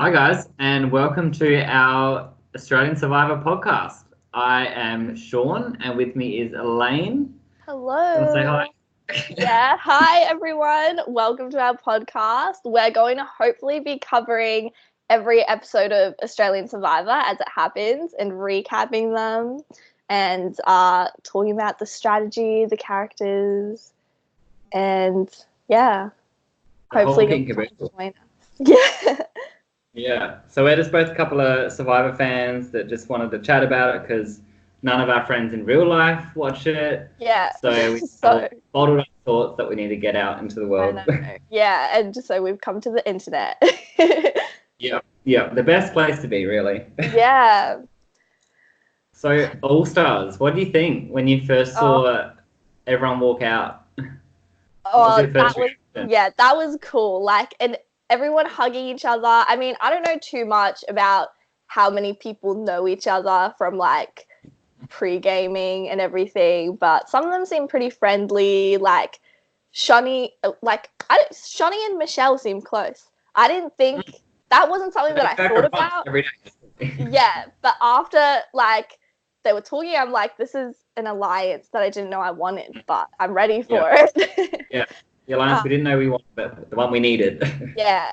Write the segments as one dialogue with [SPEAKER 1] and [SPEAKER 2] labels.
[SPEAKER 1] Hi, guys, and welcome to our Australian Survivor podcast. I am Sean, and with me is Elaine. Want to say
[SPEAKER 2] Hello.
[SPEAKER 1] hi?
[SPEAKER 2] Yeah. Hi, everyone. Welcome to our podcast. We're going to hopefully be covering every episode of Australian Survivor as it happens and recapping them and talking about the strategy, the characters, and yeah,
[SPEAKER 1] The whole
[SPEAKER 2] hopefully you'll
[SPEAKER 1] kit and
[SPEAKER 2] come
[SPEAKER 1] caboodle.
[SPEAKER 2] join us. Yeah.
[SPEAKER 1] Yeah, so we're just both a couple of Survivor fans that just wanted to chat about it because none of our friends in real life watch it.
[SPEAKER 2] Yeah.
[SPEAKER 1] So we
[SPEAKER 2] So,
[SPEAKER 1] bottled up thoughts that we need to get out into the
[SPEAKER 2] I
[SPEAKER 1] world.
[SPEAKER 2] know. Yeah. And so we've come to the internet.
[SPEAKER 1] Yeah, the best place to be, really.
[SPEAKER 2] Yeah.
[SPEAKER 1] So, All Stars, what do you think when you first
[SPEAKER 2] Oh.
[SPEAKER 1] saw everyone walk out? What was
[SPEAKER 2] Oh,
[SPEAKER 1] your first reaction?
[SPEAKER 2] that was cool. Like, and everyone hugging each other. I mean, I don't know too much about how many people know each other from like pre-gaming and everything, but some of them seem pretty friendly. Like Shani and Michelle seem close. I didn't think that wasn't something that I
[SPEAKER 1] Go
[SPEAKER 2] thought
[SPEAKER 1] for runs
[SPEAKER 2] about.
[SPEAKER 1] every day.
[SPEAKER 2] Yeah, but after like they were talking, I'm like, this is an alliance that I didn't know I wanted, but I'm ready
[SPEAKER 1] Yeah,
[SPEAKER 2] for it.
[SPEAKER 1] yeah. The alliance we didn't know we wanted, but the one we needed.
[SPEAKER 2] Yeah.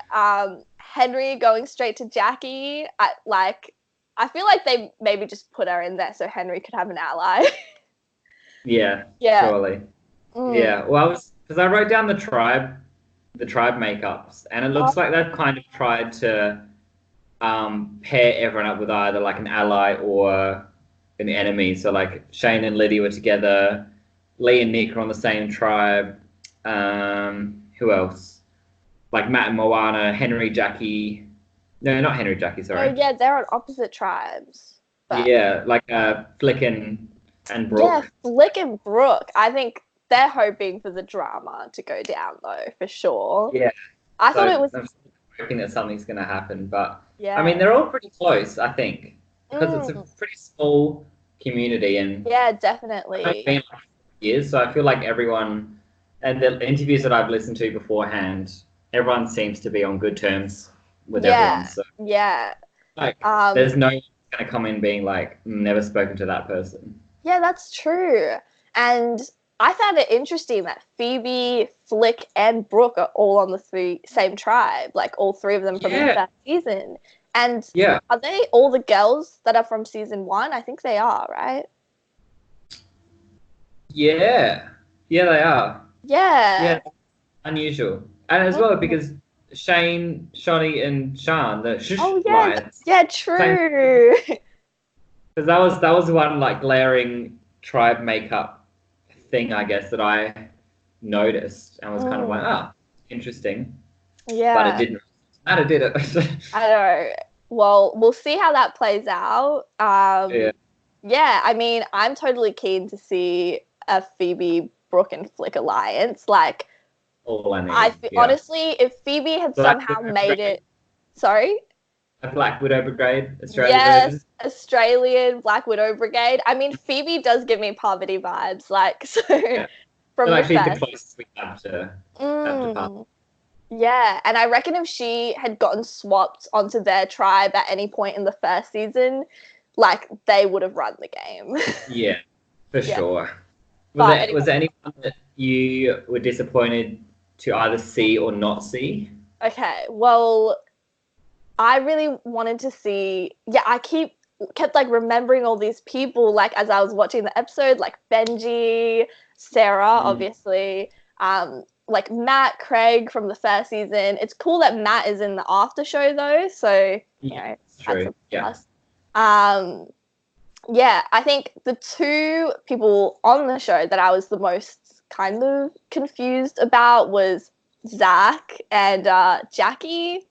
[SPEAKER 2] Henry going straight to Jackie. I feel like they maybe just put her in there so Henry could have an ally.
[SPEAKER 1] Yeah,
[SPEAKER 2] Yeah.
[SPEAKER 1] surely.
[SPEAKER 2] Mm.
[SPEAKER 1] Yeah. Well, because I wrote down the tribe makeups, and it
[SPEAKER 2] Oh,
[SPEAKER 1] looks like they've kind of tried to pair everyone up with either like an ally or an enemy. So like Shane and Liddy were together, Lee and Nick are on the same tribe. Who else? Like Matt and Moana, Henry, Jackie. No, not Henry, Jackie.
[SPEAKER 2] no,
[SPEAKER 1] Sorry.
[SPEAKER 2] yeah, they're on opposite tribes. But
[SPEAKER 1] Yeah, like Flick and
[SPEAKER 2] yeah,
[SPEAKER 1] Brooke.
[SPEAKER 2] Flick and Brooke, I think they're hoping for the drama to go down though, for sure.
[SPEAKER 1] Yeah.
[SPEAKER 2] I thought it
[SPEAKER 1] So
[SPEAKER 2] was
[SPEAKER 1] I'm hoping that something's going to happen, but I mean
[SPEAKER 2] yeah.
[SPEAKER 1] they're all pretty close, I think, because it's a
[SPEAKER 2] Mm,
[SPEAKER 1] pretty small community, and
[SPEAKER 2] yeah,
[SPEAKER 1] I've only
[SPEAKER 2] definitely.
[SPEAKER 1] been like 4 years, so I feel like everyone and the interviews that I've listened to beforehand, everyone seems to be on good terms with everyone.
[SPEAKER 2] Yeah,
[SPEAKER 1] So
[SPEAKER 2] yeah.
[SPEAKER 1] like,
[SPEAKER 2] Um,
[SPEAKER 1] there's no one going to come in being like never spoken to that person.
[SPEAKER 2] Yeah, that's true. And I found it interesting that Phoebe, Flick, and Brooke are all on the same tribe, like all three of them from the
[SPEAKER 1] Yeah,
[SPEAKER 2] first season. And
[SPEAKER 1] yeah,
[SPEAKER 2] are they all the girls that are from season one? I think they are, right?
[SPEAKER 1] yeah, yeah. They are. Yeah,
[SPEAKER 2] Yeah.
[SPEAKER 1] unusual, and as well
[SPEAKER 2] Mm.
[SPEAKER 1] because Shane, Shonny, and Sean, the Shush
[SPEAKER 2] Oh, yeah.
[SPEAKER 1] Lions,
[SPEAKER 2] Yeah,
[SPEAKER 1] same
[SPEAKER 2] true.
[SPEAKER 1] because that was one like glaring tribe makeup thing, I guess, that I noticed and was kind of like,
[SPEAKER 2] Mm.
[SPEAKER 1] ah, interesting, but it
[SPEAKER 2] Yeah,
[SPEAKER 1] didn't matter, did it?
[SPEAKER 2] I know. Well, we'll see how that plays out.
[SPEAKER 1] Yeah,
[SPEAKER 2] Yeah, I mean, I'm totally keen to see a Phoebe, Brooke, and Flick alliance. Like,
[SPEAKER 1] all I need. Yeah,
[SPEAKER 2] honestly, if Phoebe had
[SPEAKER 1] Black
[SPEAKER 2] somehow
[SPEAKER 1] Widow
[SPEAKER 2] made
[SPEAKER 1] Brigade,
[SPEAKER 2] it, sorry,
[SPEAKER 1] a Black Widow Brigade, Australian
[SPEAKER 2] yes,
[SPEAKER 1] version.
[SPEAKER 2] Australian Black Widow Brigade. I mean, Phoebe does give me poverty vibes, like so
[SPEAKER 1] Yeah, so
[SPEAKER 2] from the
[SPEAKER 1] like she's the
[SPEAKER 2] first.
[SPEAKER 1] closest we have to pass.
[SPEAKER 2] Mm, yeah, and I reckon if she had gotten swapped onto their tribe at any point in the first season, like they would have run the game.
[SPEAKER 1] Yeah, for
[SPEAKER 2] Yeah,
[SPEAKER 1] sure.
[SPEAKER 2] but
[SPEAKER 1] Was
[SPEAKER 2] anyway.
[SPEAKER 1] there anyone that you were disappointed to either see or not see?
[SPEAKER 2] Okay, well, I really wanted to see. Yeah, kept like remembering all these people. Like as I was watching the episode, like Benji, Sarah,
[SPEAKER 1] Mm,
[SPEAKER 2] obviously, like Matt, Craig from the first season. It's cool that Matt is in the after show though, so
[SPEAKER 1] yeah, it's
[SPEAKER 2] that's
[SPEAKER 1] true.
[SPEAKER 2] a
[SPEAKER 1] Yeah.
[SPEAKER 2] plus. Um, yeah, I think the two people on the show that I was the most kind of confused about was Zach and Jackie.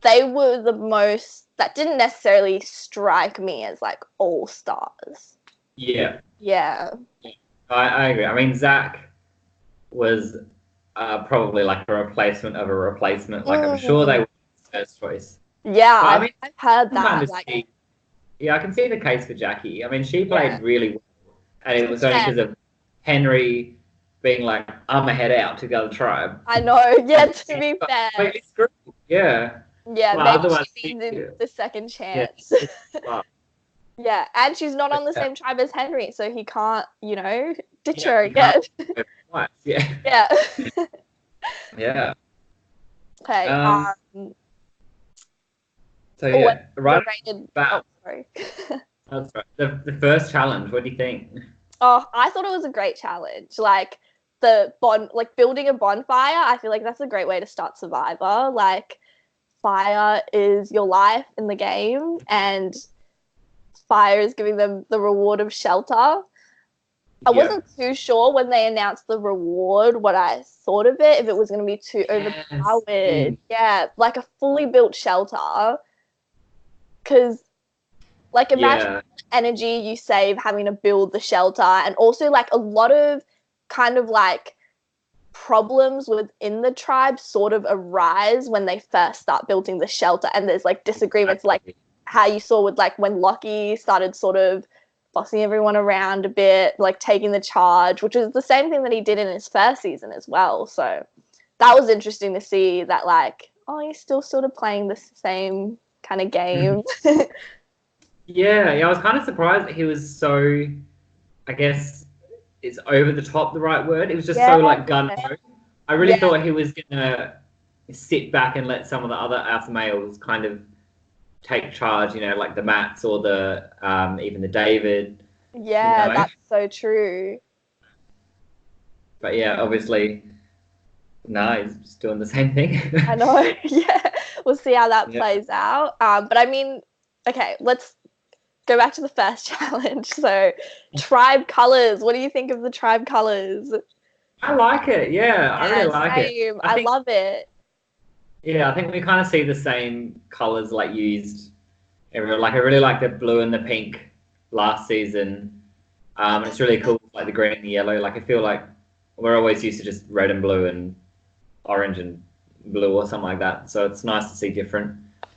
[SPEAKER 2] They were the most that didn't necessarily strike me as like all stars.
[SPEAKER 1] Yeah,
[SPEAKER 2] Yeah.
[SPEAKER 1] I agree. I mean, Zach was probably like a replacement of a replacement. Like, I'm sure they
[SPEAKER 2] Mm.
[SPEAKER 1] were his first choice.
[SPEAKER 2] Yeah,
[SPEAKER 1] But I mean,
[SPEAKER 2] I've heard
[SPEAKER 1] I can kind
[SPEAKER 2] that.
[SPEAKER 1] of
[SPEAKER 2] Like,
[SPEAKER 1] see, yeah, I can see the case for Jackie. I mean, she
[SPEAKER 2] yeah.
[SPEAKER 1] played really well, and it was only
[SPEAKER 2] Yeah,
[SPEAKER 1] because of Henry being like, I'm a head out to the other tribe.
[SPEAKER 2] I know. Yeah, to
[SPEAKER 1] He
[SPEAKER 2] be
[SPEAKER 1] got
[SPEAKER 2] fair.
[SPEAKER 1] completely screwed. Yeah.
[SPEAKER 2] Yeah,
[SPEAKER 1] Well,
[SPEAKER 2] maybe
[SPEAKER 1] otherwise,
[SPEAKER 2] she needs the second
[SPEAKER 1] yeah.
[SPEAKER 2] chance. Yeah, and she's not on the same tribe as Henry, so he can't, ditch her again.
[SPEAKER 1] Twice. Yeah.
[SPEAKER 2] Yeah.
[SPEAKER 1] Yeah.
[SPEAKER 2] Okay.
[SPEAKER 1] So yeah, right
[SPEAKER 2] rated...
[SPEAKER 1] back.
[SPEAKER 2] Oh, sorry.
[SPEAKER 1] That's right. The first challenge. What do you think?
[SPEAKER 2] Oh, I thought it was a great challenge. Like building a bonfire. I feel like that's a great way to start Survivor. Like, fire is your life in the game, and fire is giving them the reward of shelter. I wasn't too sure when they announced the reward what I thought of it, if it was going to be too overpowered. Yeah, like a fully built shelter. Because, like, imagine the energy you save having to build the shelter, and also, like, a lot of kind of, like, problems within the tribe sort of arise when they first start building the shelter, and there's, like, disagreements, like how you saw with, like, when Lockie started sort of bossing everyone around a bit, like taking the charge, which is the same thing that he did in his first season as well. So that was interesting to see that, like, oh, he's still sort of playing the same kind of game.
[SPEAKER 1] Yeah, I was kind of surprised that he was so, I guess, is over the top the right word? It was just so, like, gun-ho. I really thought he was going to sit back and let some of the other alpha males kind of take charge, like the Matts or the even the David.
[SPEAKER 2] Yeah, that's so true.
[SPEAKER 1] But yeah, obviously, no, he's just doing the same thing.
[SPEAKER 2] I know. Yeah, we'll see how that plays out. But I mean, okay, let's go back to the first challenge. So, tribe colors. What do you think of the tribe colors?
[SPEAKER 1] I like it. Yeah, I really like it.
[SPEAKER 2] I love it.
[SPEAKER 1] Yeah, I think we kind of see the same colors like used everywhere. Like, I really like the blue and the pink last season. It's really cool, like the green and the yellow. Like, I feel like we're always used to just red and blue and orange and blue or something like that. So it's nice to see different.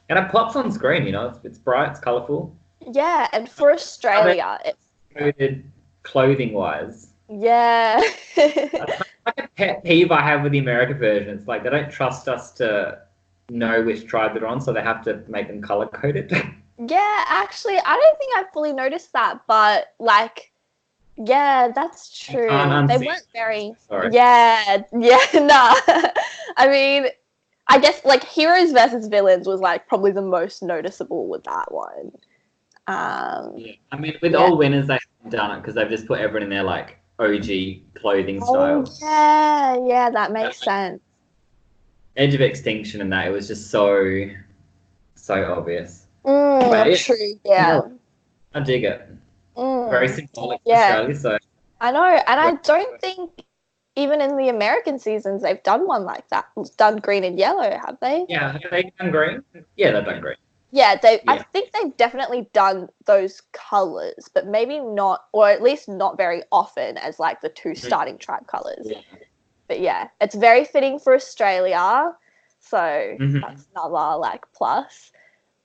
[SPEAKER 1] And it pops on screen, it's bright, it's colourful.
[SPEAKER 2] Yeah, and for Australia,
[SPEAKER 1] it's clothing-wise.
[SPEAKER 2] Yeah.
[SPEAKER 1] That's like a pet peeve I have with the America version. It's like they don't trust us to know which tribe they're on, so they have to make them color-coded.
[SPEAKER 2] Yeah, actually, I don't think I fully noticed that, but, like, yeah, that's true. They weren't very...
[SPEAKER 1] Sorry.
[SPEAKER 2] Yeah, nah. I mean, I guess, like, heroes versus villains was, like, probably the most noticeable with that one.
[SPEAKER 1] Yeah, I mean, with all winners, they haven't done it because they've just put everyone in their, like, OG clothing style.
[SPEAKER 2] Yeah, that makes sense.
[SPEAKER 1] Edge of Extinction and that, it was just so obvious.
[SPEAKER 2] True, yeah.
[SPEAKER 1] I dig it. Very symbolic for Australia, so.
[SPEAKER 2] I know, and I don't think even in the American seasons they've done one like that. Done green and yellow, have they?
[SPEAKER 1] Yeah, have they done green? Yeah, they've done green.
[SPEAKER 2] Yeah, I think they've definitely done those colours, but maybe not, or at least not very often as, like, the two starting tribe colours. Yeah. But yeah, it's very fitting for Australia, so that's another, like, plus.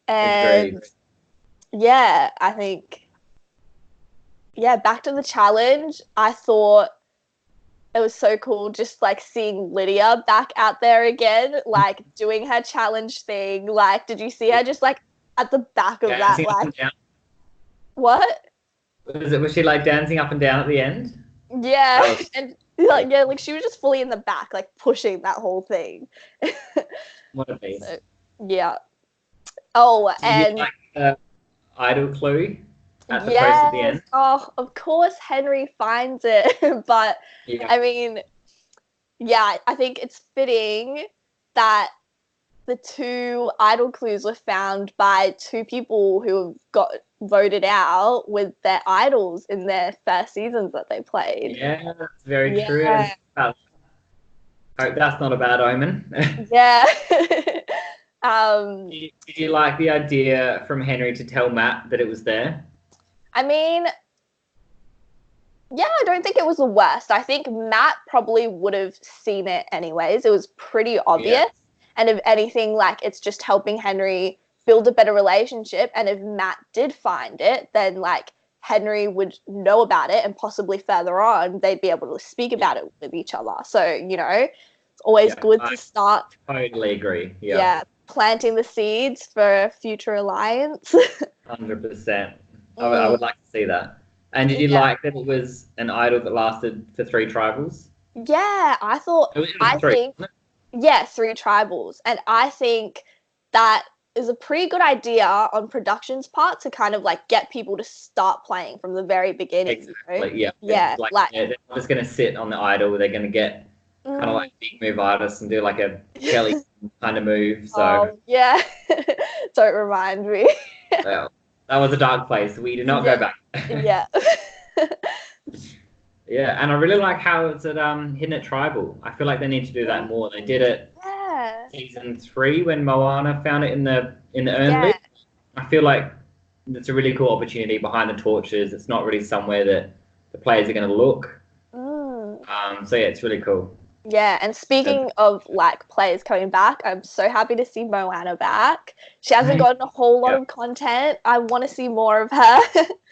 [SPEAKER 2] And yeah, I think, back to the challenge, I thought it was so cool just, like, seeing Lydia back out there again, like, doing her challenge thing. Like, did you see her just, like, at the back of
[SPEAKER 1] dancing
[SPEAKER 2] that, like...
[SPEAKER 1] Up and down?
[SPEAKER 2] What?
[SPEAKER 1] Was she, like, dancing up and down at the end?
[SPEAKER 2] Yeah, and, like, she was just fully in the back, like, pushing that whole thing.
[SPEAKER 1] What a beast.
[SPEAKER 2] So, yeah. Oh, and...
[SPEAKER 1] Like the idol clue? At the post at the end.
[SPEAKER 2] Oh, of course Henry finds it. But, I mean, yeah, I think it's fitting that the two idol clues were found by two people who got voted out with their idols in their first seasons that they played.
[SPEAKER 1] Yeah, that's very true. I hope that's not a bad omen.
[SPEAKER 2] Yeah.
[SPEAKER 1] Did you like the idea from Henry to tell Matt that it was there?
[SPEAKER 2] I mean, yeah, I don't think it was the worst. I think Matt probably would have seen it anyways. It was pretty obvious. Yeah. And if anything, like, it's just helping Henry build a better relationship. And if Matt did find it, then, like, Henry would know about it, and possibly further on, they'd be able to speak about it with each other. So, it's always good to start.
[SPEAKER 1] Totally agree. Yeah.
[SPEAKER 2] planting the seeds for a future alliance.
[SPEAKER 1] 100%. I would like to see that. And did you like that it was an idol that lasted for 3 tribals?
[SPEAKER 2] Yeah, I thought.
[SPEAKER 1] It was
[SPEAKER 2] I
[SPEAKER 1] 3,
[SPEAKER 2] think.
[SPEAKER 1] wasn't
[SPEAKER 2] Yeah, 3 tribals, and I think that is a pretty good idea on production's part to kind of like get people to start playing from the very beginning.
[SPEAKER 1] Exactly. Yeah.
[SPEAKER 2] Yeah,
[SPEAKER 1] Like they're not just going to sit on the idol. They're going to get kind of like big move artists and do like a Kelly kind of move. So
[SPEAKER 2] oh, yeah, don't remind me.
[SPEAKER 1] well, that was a dark place. We did not go back.
[SPEAKER 2] Yeah.
[SPEAKER 1] Yeah, and I really like how it's at Hidden at Tribal. I feel like they need to do that more. They did it season 3 when Moana found it in the urn list. I feel like it's a really cool opportunity behind the torches. It's not really somewhere that the players are going to look. So yeah, it's really cool.
[SPEAKER 2] Yeah, and speaking of like players coming back, I'm so happy to see Moana back. She hasn't gotten a whole lot of content. I want to see more of her.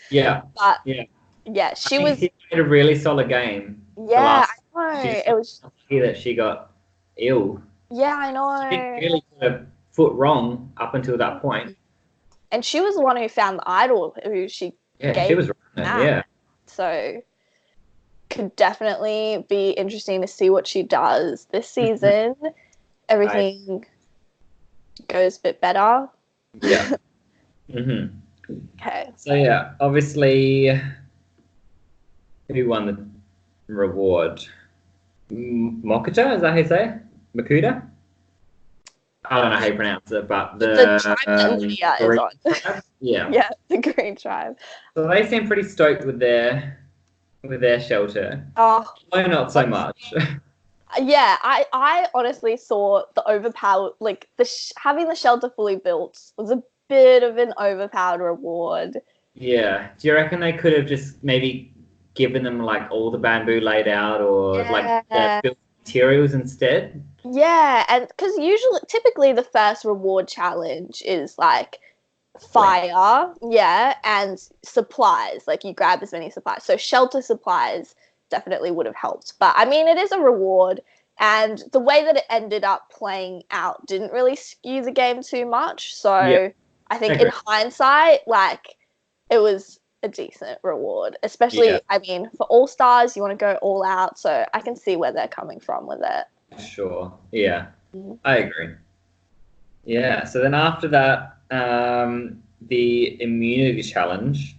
[SPEAKER 1] Yeah.
[SPEAKER 2] But
[SPEAKER 1] yeah,
[SPEAKER 2] she was.
[SPEAKER 1] She played a really solid game.
[SPEAKER 2] Yeah, I know.
[SPEAKER 1] It was lucky that she got ill.
[SPEAKER 2] Yeah, I know.
[SPEAKER 1] She didn't really put a foot wrong up until that point.
[SPEAKER 2] And she was the one who found the idol who she gave.
[SPEAKER 1] She was right. Yeah.
[SPEAKER 2] So could definitely be interesting to see what she does this season. Everything goes a bit better.
[SPEAKER 1] Yeah.
[SPEAKER 2] Okay.
[SPEAKER 1] So yeah, obviously, who won the reward? Mokuta, is that how you say it? Makuta? I don't know how you pronounce it, but
[SPEAKER 2] the tribe that Lydia is on.
[SPEAKER 1] Tribe? Yeah.
[SPEAKER 2] Yeah, the green tribe.
[SPEAKER 1] So they seem pretty stoked with their shelter.
[SPEAKER 2] Oh,
[SPEAKER 1] no, not so much.
[SPEAKER 2] Yeah, I honestly thought the overpowered, like having the shelter fully built was a bit of an overpowered reward.
[SPEAKER 1] Yeah. Do you reckon they could have just maybe given them like all the bamboo laid out, or like the built materials instead?
[SPEAKER 2] Yeah, and because typically the first reward challenge is like fire, and supplies. Like you grab as many supplies. So shelter supplies definitely would have helped. But I mean, it is a reward, and the way that it ended up playing out didn't really skew the game too much. So I think in hindsight, like it was a decent reward, especially I mean, for All Stars, you want to go all out. So I can see where they're coming from with it.
[SPEAKER 1] Sure. Yeah, I agree. Yeah. So then after that, the immunity challenge.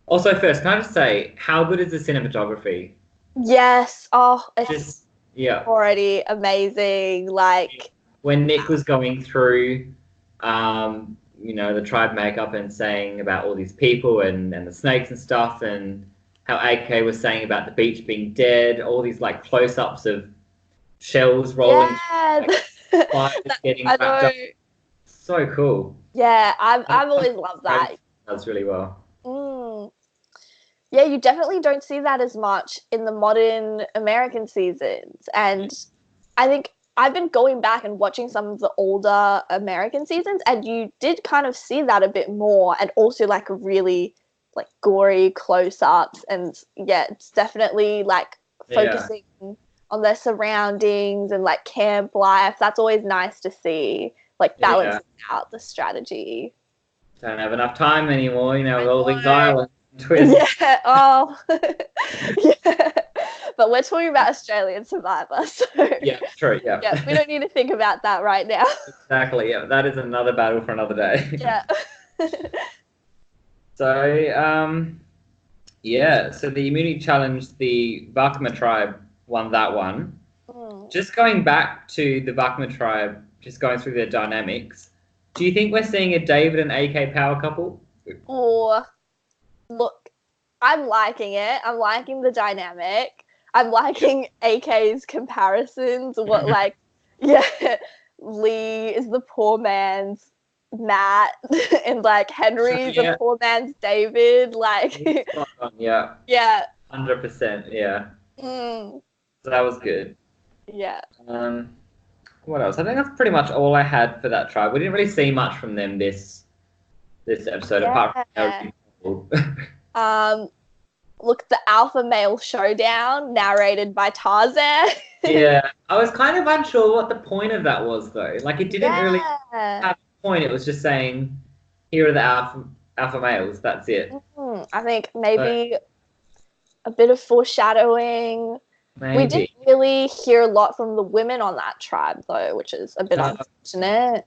[SPEAKER 1] Also, first, can I just say, how good is the cinematography?
[SPEAKER 2] Yes. Oh, it's
[SPEAKER 1] just
[SPEAKER 2] already amazing. Like
[SPEAKER 1] when Nick was going through, the tribe makeup and saying about all these people and the snakes and stuff, and how AK was saying about the beach being dead. All these like close-ups of shells rolling, fires getting wrapped up. So cool.
[SPEAKER 2] Yeah, I've always loved that.
[SPEAKER 1] Does really well.
[SPEAKER 2] Yeah, you definitely don't see that as much in the modern American seasons. And I think I've been going back and watching some of the older American seasons, and you did kind of see that a bit more, and also like really like gory close-ups. And yeah, it's definitely like focusing on their surroundings and like camp life. That's always nice to see, like balancing out the strategy.
[SPEAKER 1] Don't have enough time anymore, with all these islands. Twist.
[SPEAKER 2] Yeah. Oh. Yeah. But we're talking about Australian Survivor, so
[SPEAKER 1] yeah, true. Yeah.
[SPEAKER 2] Yeah, we don't need to think about that right now.
[SPEAKER 1] Exactly. Yeah, that is another battle for another day.
[SPEAKER 2] Yeah.
[SPEAKER 1] So, so the immunity challenge, the Vakma tribe won that one. Just going back to the Vakma tribe, just going through their dynamics. Do you think we're seeing a David and AK power couple?
[SPEAKER 2] Or look, I'm liking it. I'm liking the dynamic. I'm liking AK's comparisons. What Lee is the poor man's Matt, and like Henry's the poor man's David. Like,
[SPEAKER 1] yeah, 100%. Yeah. So that was good.
[SPEAKER 2] Yeah.
[SPEAKER 1] What else? I think that's pretty much all I had for that tribe. We didn't really see much from them this episode, apart from
[SPEAKER 2] look, the alpha male showdown narrated by Tarzan.
[SPEAKER 1] Yeah, I was kind of unsure what the point of that was, though. Like, it didn't really
[SPEAKER 2] Yeah.
[SPEAKER 1] have a point. It was just saying, here are the alpha males. That's it.
[SPEAKER 2] I think maybe a bit of foreshadowing. We didn't
[SPEAKER 1] Maybe.
[SPEAKER 2] really hear a lot from the women on that tribe, though, which is a bit unfortunate.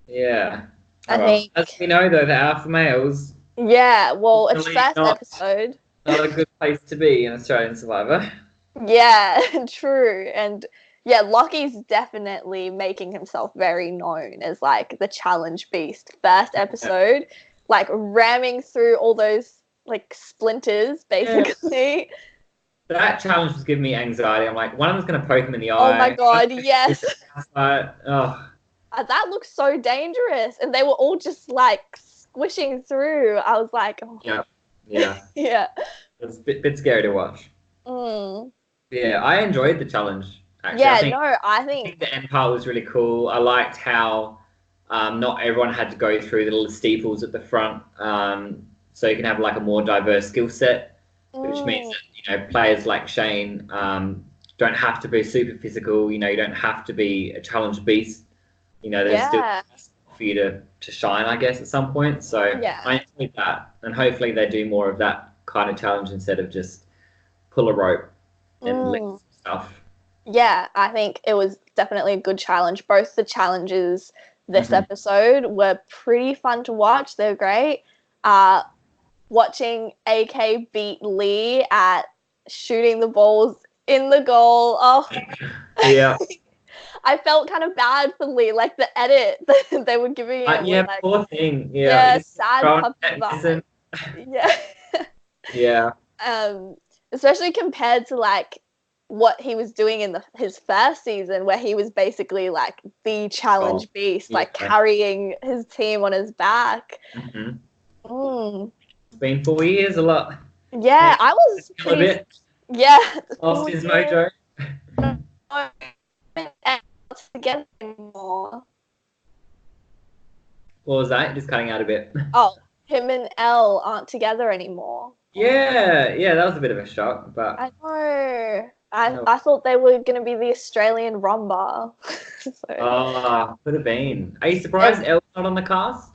[SPEAKER 1] Yeah.
[SPEAKER 2] I
[SPEAKER 1] Well,
[SPEAKER 2] think.
[SPEAKER 1] as we know, though, the alpha males,
[SPEAKER 2] Yeah, well, it's
[SPEAKER 1] really
[SPEAKER 2] first
[SPEAKER 1] not
[SPEAKER 2] episode.
[SPEAKER 1] a good place to be in Australian Survivor.
[SPEAKER 2] Yeah, true. And yeah, Lockie's definitely making himself very known as like the challenge beast. First episode, like ramming through all those like splinters, basically.
[SPEAKER 1] That challenge was giving me anxiety. I'm like, one of them's going to poke him in the
[SPEAKER 2] Oh my
[SPEAKER 1] eye.
[SPEAKER 2] god, yes.
[SPEAKER 1] Oh.
[SPEAKER 2] That looks so dangerous. And they were all just like squishing through. I was like, oh.
[SPEAKER 1] Yeah.
[SPEAKER 2] Yeah.
[SPEAKER 1] It's a bit scary to watch. Yeah, I enjoyed the challenge. Actually,
[SPEAKER 2] Yeah,
[SPEAKER 1] I think the end part was really cool. I liked how not everyone had to go through the little steeples at the front, so you can have like a more diverse skill set, which means that players like Shane don't have to be super physical. You don't have to be a challenge beast. There's still for you to shine, I guess, at some point. So I enjoyed that, and hopefully they do more of that kind of challenge instead of just pull a rope and lick stuff.
[SPEAKER 2] Yeah, I think it was definitely a good challenge. Both the challenges this episode were pretty fun to watch. They're great. Watching AK beat Lee at shooting the balls in the goal. Oh,
[SPEAKER 1] yeah.
[SPEAKER 2] I felt kind of bad for Lee, like the edit that they were giving him.
[SPEAKER 1] Yeah,
[SPEAKER 2] like,
[SPEAKER 1] poor thing. Yeah,
[SPEAKER 2] sad puppy vibe. Yeah. Especially compared to like what he was doing in his first season, where he was basically like the challenge beast, like carrying his team on his back.
[SPEAKER 1] It's been 4 years, a lot.
[SPEAKER 2] Yeah, I was pretty. A bit. Yeah,
[SPEAKER 1] lost his mojo.
[SPEAKER 2] Together anymore.
[SPEAKER 1] What was that? Just cutting out a bit.
[SPEAKER 2] Oh, him and Elle aren't together anymore.
[SPEAKER 1] Yeah, that was a bit of a shock, but
[SPEAKER 2] I know. I thought they were going to be the Australian Rumba.
[SPEAKER 1] Could have been. Are you surprised Elle's not on the cast?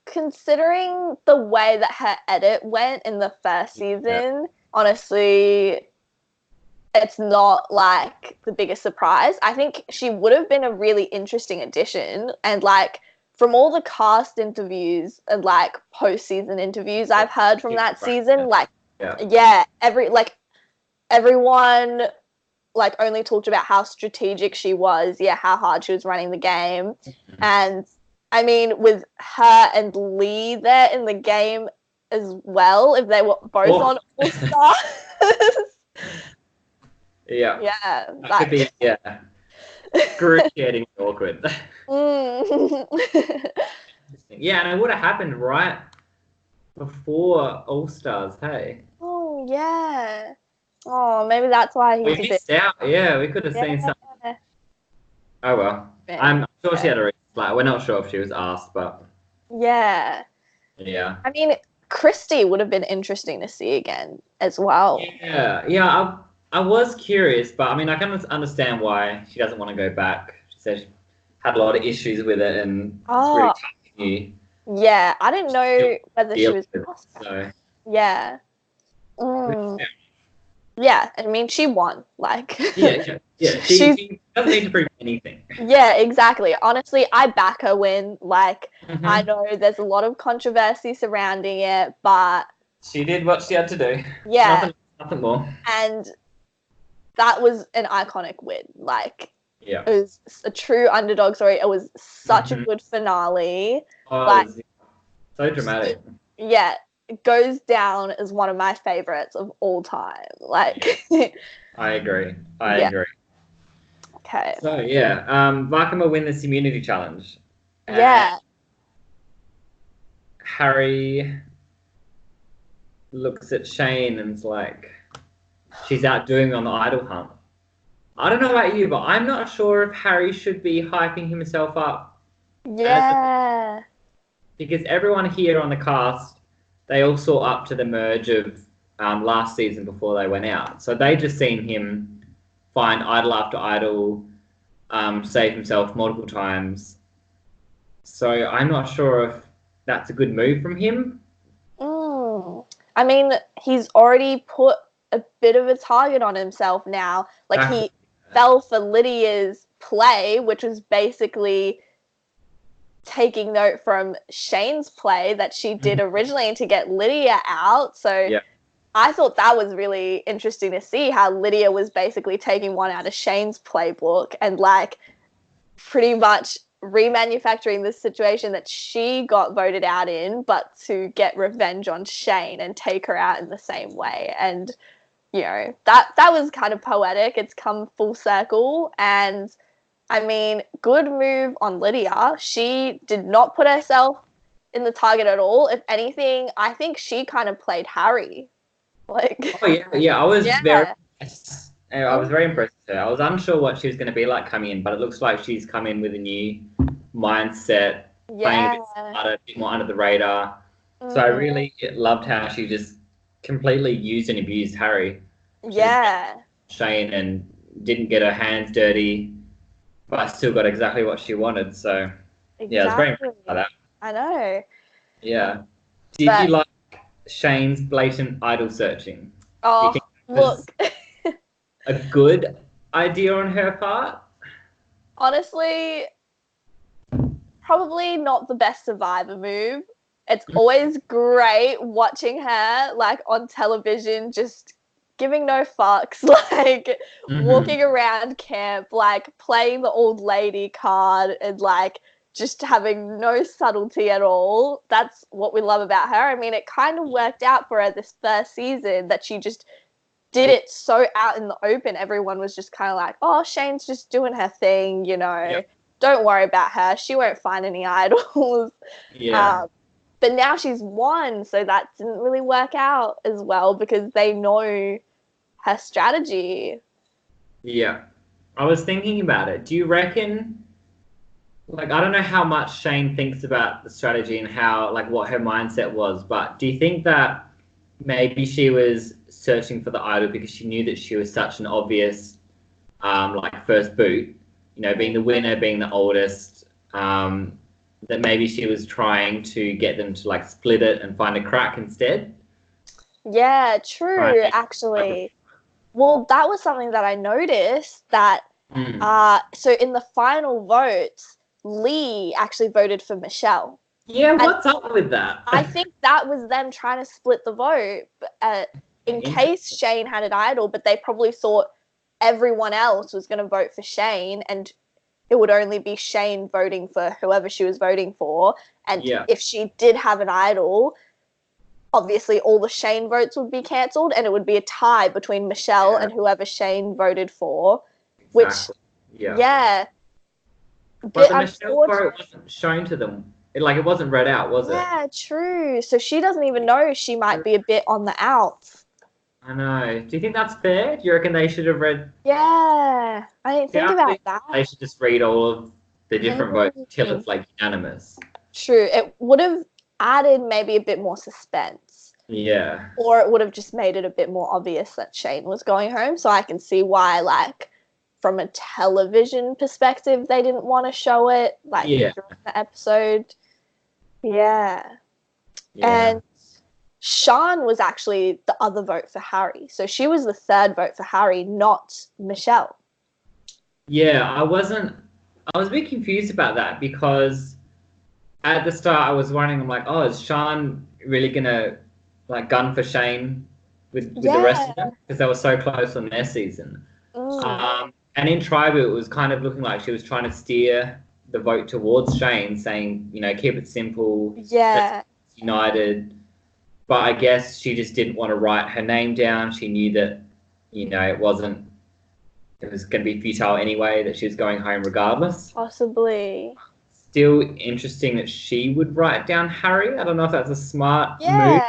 [SPEAKER 2] Considering the way that her edit went in the first season, honestly, it's not like the biggest surprise. I think she would have been a really interesting addition, and like from all the cast interviews and like post-season interviews I've heard from that season, like everyone like only talked about how strategic she was, how hard she was running the game. And I mean, with her and Lee there in the game as well, if they were both on All Stars.
[SPEAKER 1] Yeah, that could be excruciatingly awkward. Yeah, and it would have happened right before All Stars, hey?
[SPEAKER 2] Oh, yeah. Oh, maybe that's why
[SPEAKER 1] we missed out. Yeah, we could have seen something. Oh, well. I'm sure she had a reason. Like, we're not sure if she was asked, but...
[SPEAKER 2] Yeah. I mean, Christy would have been interesting to see again as well.
[SPEAKER 1] Yeah, I was curious, but I mean, I can understand why she doesn't want to go back. She said she had a lot of issues with it, and it's really tough on you.
[SPEAKER 2] Yeah, I didn't know whether she was.
[SPEAKER 1] So.
[SPEAKER 2] Yeah. Yeah, I mean, she won. Like.
[SPEAKER 1] Yeah. She doesn't need to prove anything.
[SPEAKER 2] Yeah, exactly. Honestly, I back her win. Like, I know there's a lot of controversy surrounding it, but
[SPEAKER 1] she did what she had to do.
[SPEAKER 2] Yeah.
[SPEAKER 1] Nothing more.
[SPEAKER 2] And that was an iconic win. Like,
[SPEAKER 1] it
[SPEAKER 2] was a true underdog story. It was such a good finale.
[SPEAKER 1] Like, so dramatic.
[SPEAKER 2] Yeah, it goes down as one of my favorites of all time. Like,
[SPEAKER 1] I agree.
[SPEAKER 2] Okay.
[SPEAKER 1] So Varkam will win this immunity challenge. Harry looks at Shane and's like, she's outdoing me on the idol hunt. I don't know about you, but I'm not sure if Harry should be hyping himself up.
[SPEAKER 2] Yeah.
[SPEAKER 1] Because everyone here on the cast they all saw up to the merge of last season before they went out. So they just seen him find idol after idol, save himself multiple times. So I'm not sure if that's a good move from him.
[SPEAKER 2] I mean, he's already put a bit of a target on himself now. Like, he fell for Lydia's play, which was basically taking note from Shane's play that she did originally to get Lydia out. So I thought that was really interesting to see how Lydia was basically taking one out of Shane's playbook and, like, pretty much remanufacturing this situation that she got voted out in, but to get revenge on Shane and take her out in the same way. And, you know, that was kind of poetic. It's come full circle. And, I mean, good move on Lydia. She did not put herself in the target at all. If anything, I think she kind of played Harry. Like,
[SPEAKER 1] I was very impressed with her. I was unsure what she was going to be like coming in, but it looks like she's come in with a new mindset, playing a bit smarter, a bit more under the radar. So I really loved how she just completely used and abused Harry. Shane, and didn't get her hands dirty, but still got exactly what she wanted. So I was very impressed by that.
[SPEAKER 2] I know.
[SPEAKER 1] Yeah. Did you like Shane's blatant idol searching?
[SPEAKER 2] Oh, look.
[SPEAKER 1] A good idea on her part?
[SPEAKER 2] Honestly, probably not the best Survivor move. It's always great watching her, like, on television, just giving no fucks, like, walking around camp, like, playing the old lady card and, like, just having no subtlety at all. That's what we love about her. I mean, it kind of worked out for her this first season that she just did it so out in the open. Everyone was just kind of like, oh, Shane's just doing her thing, you know. Don't worry about her. She won't find any idols. But now she's won, so that didn't really work out as well because they know her strategy.
[SPEAKER 1] Yeah. I was thinking about it. Do you reckon, like, I don't know how much Shane thinks about the strategy and how, like, what her mindset was, but do you think that maybe she was searching for the idol because she knew that she was such an obvious, like, first boot, you know, being the winner, being the oldest, that maybe she was trying to get them to, like, split it and find a crack instead?
[SPEAKER 2] Yeah, true, actually. Well, that was something that I noticed that, so in the final votes, Lee actually voted for Michelle.
[SPEAKER 1] Yeah, what's up with that?
[SPEAKER 2] I think that was them trying to split the vote in case Shane had an idol, but they probably thought everyone else was going to vote for Shane and it would only be Shane voting for whoever she was voting for. And if she did have an idol, obviously all the Shane votes would be cancelled and it would be a tie between Michelle and whoever Shane voted for. Which,
[SPEAKER 1] but the Michelle vote wasn't shown to them. It wasn't read out, was it?
[SPEAKER 2] Yeah, true. So she doesn't even know she might be a bit on the outs.
[SPEAKER 1] I know. Do you think that's fair? Do you reckon they should have read?
[SPEAKER 2] Yeah, I didn't think about that.
[SPEAKER 1] They should just read all of the different votes till it's, like, unanimous.
[SPEAKER 2] True. It would have added maybe a bit more suspense.
[SPEAKER 1] Yeah.
[SPEAKER 2] Or it would have just made it a bit more obvious that Shane was going home. So I can see why, like, from a television perspective, they didn't want to show it, like, during the episode. Yeah. And Sean was actually the other vote for Harry. So she was the third vote for Harry, not Michelle.
[SPEAKER 1] Yeah, I was a bit confused about that because at the start I was wondering, I'm like, oh, is Sean really going to, like, gun for Shane with the rest of them? Because they were so close on their season. And in Tribe, it was kind of looking like she was trying to steer the vote towards Shane, saying, you know, keep it simple. United. But I guess she just didn't want to write her name down. She knew that, you know, it was going to be futile anyway, that she was going home regardless.
[SPEAKER 2] Possibly.
[SPEAKER 1] Still interesting that she would write down Harry. I don't know if that's a smart move.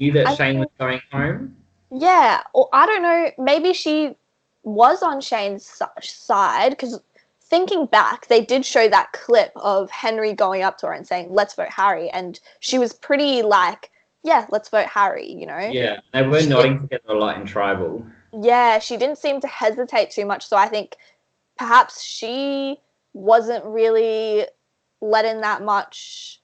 [SPEAKER 1] Knew that Shane was going home.
[SPEAKER 2] Yeah, or I don't know, maybe she was on Shane's side, because thinking back, they did show that clip of Henry going up to her and saying, let's vote Harry, and she was pretty, like, yeah, let's vote Harry, you know?
[SPEAKER 1] Yeah, they were
[SPEAKER 2] She
[SPEAKER 1] nodding together a lot in Tribal.
[SPEAKER 2] Yeah, she didn't seem to hesitate too much. So I think perhaps she wasn't really letting that much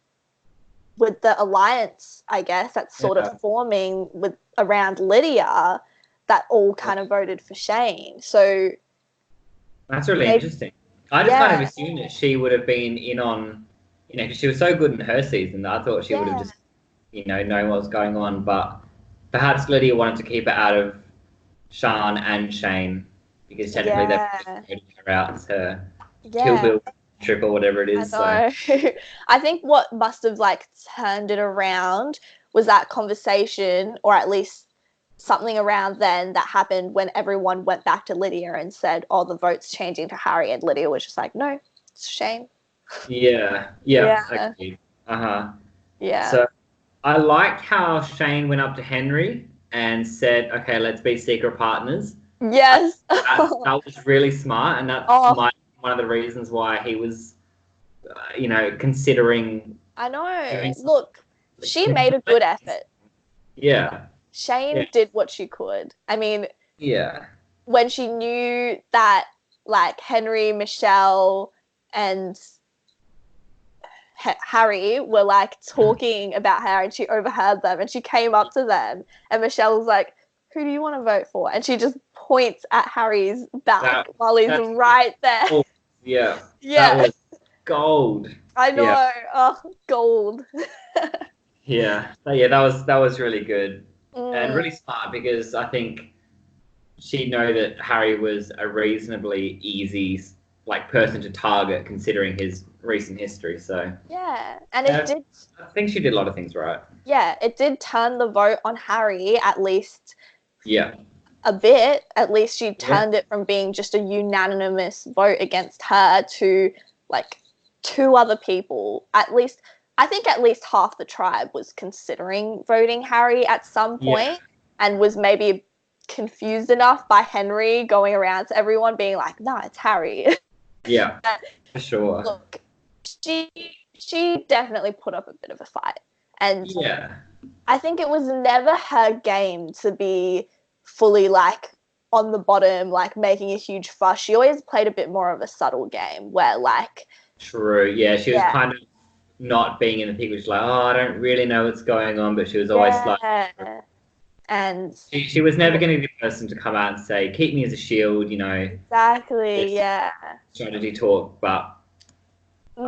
[SPEAKER 2] with the alliance, I guess, that's sort
[SPEAKER 1] Yeah.
[SPEAKER 2] of forming with around Lydia that all kind of voted for Shane. So
[SPEAKER 1] That's really
[SPEAKER 2] maybe,
[SPEAKER 1] interesting. I just kind of
[SPEAKER 2] yeah,
[SPEAKER 1] assumed that she would have been in on, because she was so good in her season that I thought she would have
[SPEAKER 2] yeah,
[SPEAKER 1] just, known what was going on. But perhaps Lydia wanted to keep it out of Sean and Shane because technically they've
[SPEAKER 2] yeah,
[SPEAKER 1] voted her out to Kill
[SPEAKER 2] yeah.
[SPEAKER 1] Bill trip or whatever it
[SPEAKER 2] I
[SPEAKER 1] is. So
[SPEAKER 2] know. I think what must have like turned it around was that conversation, or at least something around then that happened when everyone went back to Lydia and said, "Oh, the vote's changing to Harry," and Lydia was just like, "No, it's Shane."
[SPEAKER 1] yeah,
[SPEAKER 2] Yeah,
[SPEAKER 1] okay. Uh-huh.
[SPEAKER 2] yeah,
[SPEAKER 1] So I liked how Shane went up to Henry and said, "Okay, let's be secret partners." I,
[SPEAKER 2] yes.
[SPEAKER 1] that was really smart, and that's
[SPEAKER 2] Oh,
[SPEAKER 1] one of the reasons why he was, considering
[SPEAKER 2] I know.
[SPEAKER 1] doing
[SPEAKER 2] Look, she made a good
[SPEAKER 1] something.
[SPEAKER 2] effort.
[SPEAKER 1] Yeah, yeah,
[SPEAKER 2] Shane did what she could. I mean,
[SPEAKER 1] yeah,
[SPEAKER 2] when she knew that like Henry, Michelle, and Harry were like talking about her, and she overheard them, and she came up to them, and Michelle was like, "Who do you want to vote for?" And she just points at Harry's back
[SPEAKER 1] that
[SPEAKER 2] while he's
[SPEAKER 1] that's
[SPEAKER 2] right there.
[SPEAKER 1] oh, yeah, that
[SPEAKER 2] Yeah,
[SPEAKER 1] was gold.
[SPEAKER 2] I
[SPEAKER 1] Yeah,
[SPEAKER 2] know. Oh, gold.
[SPEAKER 1] yeah, that was really good and
[SPEAKER 2] Mm,
[SPEAKER 1] really smart because I think she'd know that Harry was a reasonably easy person to target considering his recent history. So
[SPEAKER 2] yeah, and it
[SPEAKER 1] yeah,
[SPEAKER 2] did.
[SPEAKER 1] I think she did a lot of things right.
[SPEAKER 2] Yeah, it did turn the vote on Harry at least
[SPEAKER 1] Yeah,
[SPEAKER 2] a bit. At least she
[SPEAKER 1] yeah,
[SPEAKER 2] turned it from being just a unanimous vote against her to like two other people. At least, I think at least half the tribe was considering voting Harry at some
[SPEAKER 1] yeah,
[SPEAKER 2] point and was maybe confused enough by Henry going around to everyone being like, "No, it's Harry."
[SPEAKER 1] yeah, for sure.
[SPEAKER 2] Look, she she definitely put up a bit of a fight. And
[SPEAKER 1] Yeah,
[SPEAKER 2] I think it was never her game to be fully like on the bottom, like making a huge fuss. She always played a bit more of a subtle game where like,
[SPEAKER 1] true. Yeah, she was
[SPEAKER 2] yeah,
[SPEAKER 1] kind of not being in the picture. She's like, oh, I don't really know what's going on, but she was always like,
[SPEAKER 2] yeah. And
[SPEAKER 1] she was never going to be the person to come out and say, keep me as a shield,
[SPEAKER 2] exactly,
[SPEAKER 1] this
[SPEAKER 2] yeah.
[SPEAKER 1] strategy talk. But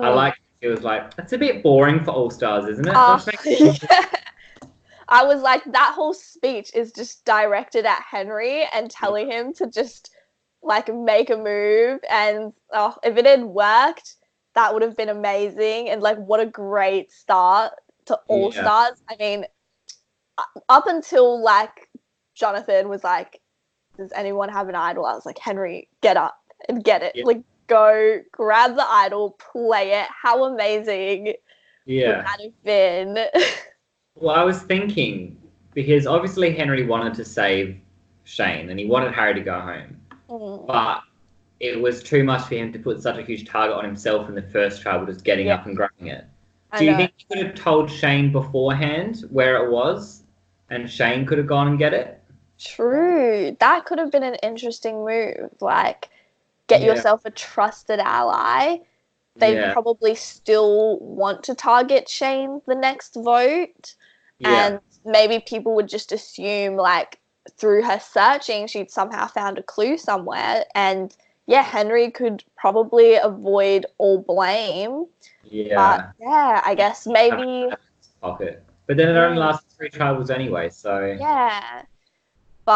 [SPEAKER 1] I
[SPEAKER 2] Mm.
[SPEAKER 1] like she was like, that's a bit boring for All Stars, isn't it?
[SPEAKER 2] Uh,
[SPEAKER 1] Let's make
[SPEAKER 2] yeah. I was like, that whole speech is just directed at Henry and telling him to just like make a move. And oh, if it had worked, that would have been amazing. And like, what a great start to All
[SPEAKER 1] yeah,
[SPEAKER 2] Stars. I mean, up until like Jonathan was like, "Does anyone have an idol?" I was like, "Henry, get up and get it.
[SPEAKER 1] yeah,
[SPEAKER 2] Like, go grab the idol, play it." How amazing would
[SPEAKER 1] yeah.
[SPEAKER 2] that have been?
[SPEAKER 1] Well, I was thinking because obviously Henry wanted to save Shane and he wanted Harry to go home,
[SPEAKER 2] Mm,
[SPEAKER 1] but it was too much for him to put such a huge target on himself in the first trial, just getting
[SPEAKER 2] yeah,
[SPEAKER 1] up and grabbing it.
[SPEAKER 2] I
[SPEAKER 1] Do you
[SPEAKER 2] know.
[SPEAKER 1] think he could have told Shane beforehand where it was, and Shane could have gone and get it?
[SPEAKER 2] True. That could have been an interesting move. Like, get
[SPEAKER 1] Yeah,
[SPEAKER 2] yourself a trusted ally. They'd
[SPEAKER 1] yeah,
[SPEAKER 2] probably still want to target Shane the next vote.
[SPEAKER 1] yeah,
[SPEAKER 2] And maybe people would just assume, like, through her searching, she'd somehow found a clue somewhere. And yeah, Henry could probably avoid all blame. But
[SPEAKER 1] yeah.
[SPEAKER 2] yeah, I guess
[SPEAKER 1] Have
[SPEAKER 2] maybe,
[SPEAKER 1] it in his pocket. But then it only
[SPEAKER 2] mm,
[SPEAKER 1] lasted three trials anyway, so
[SPEAKER 2] yeah.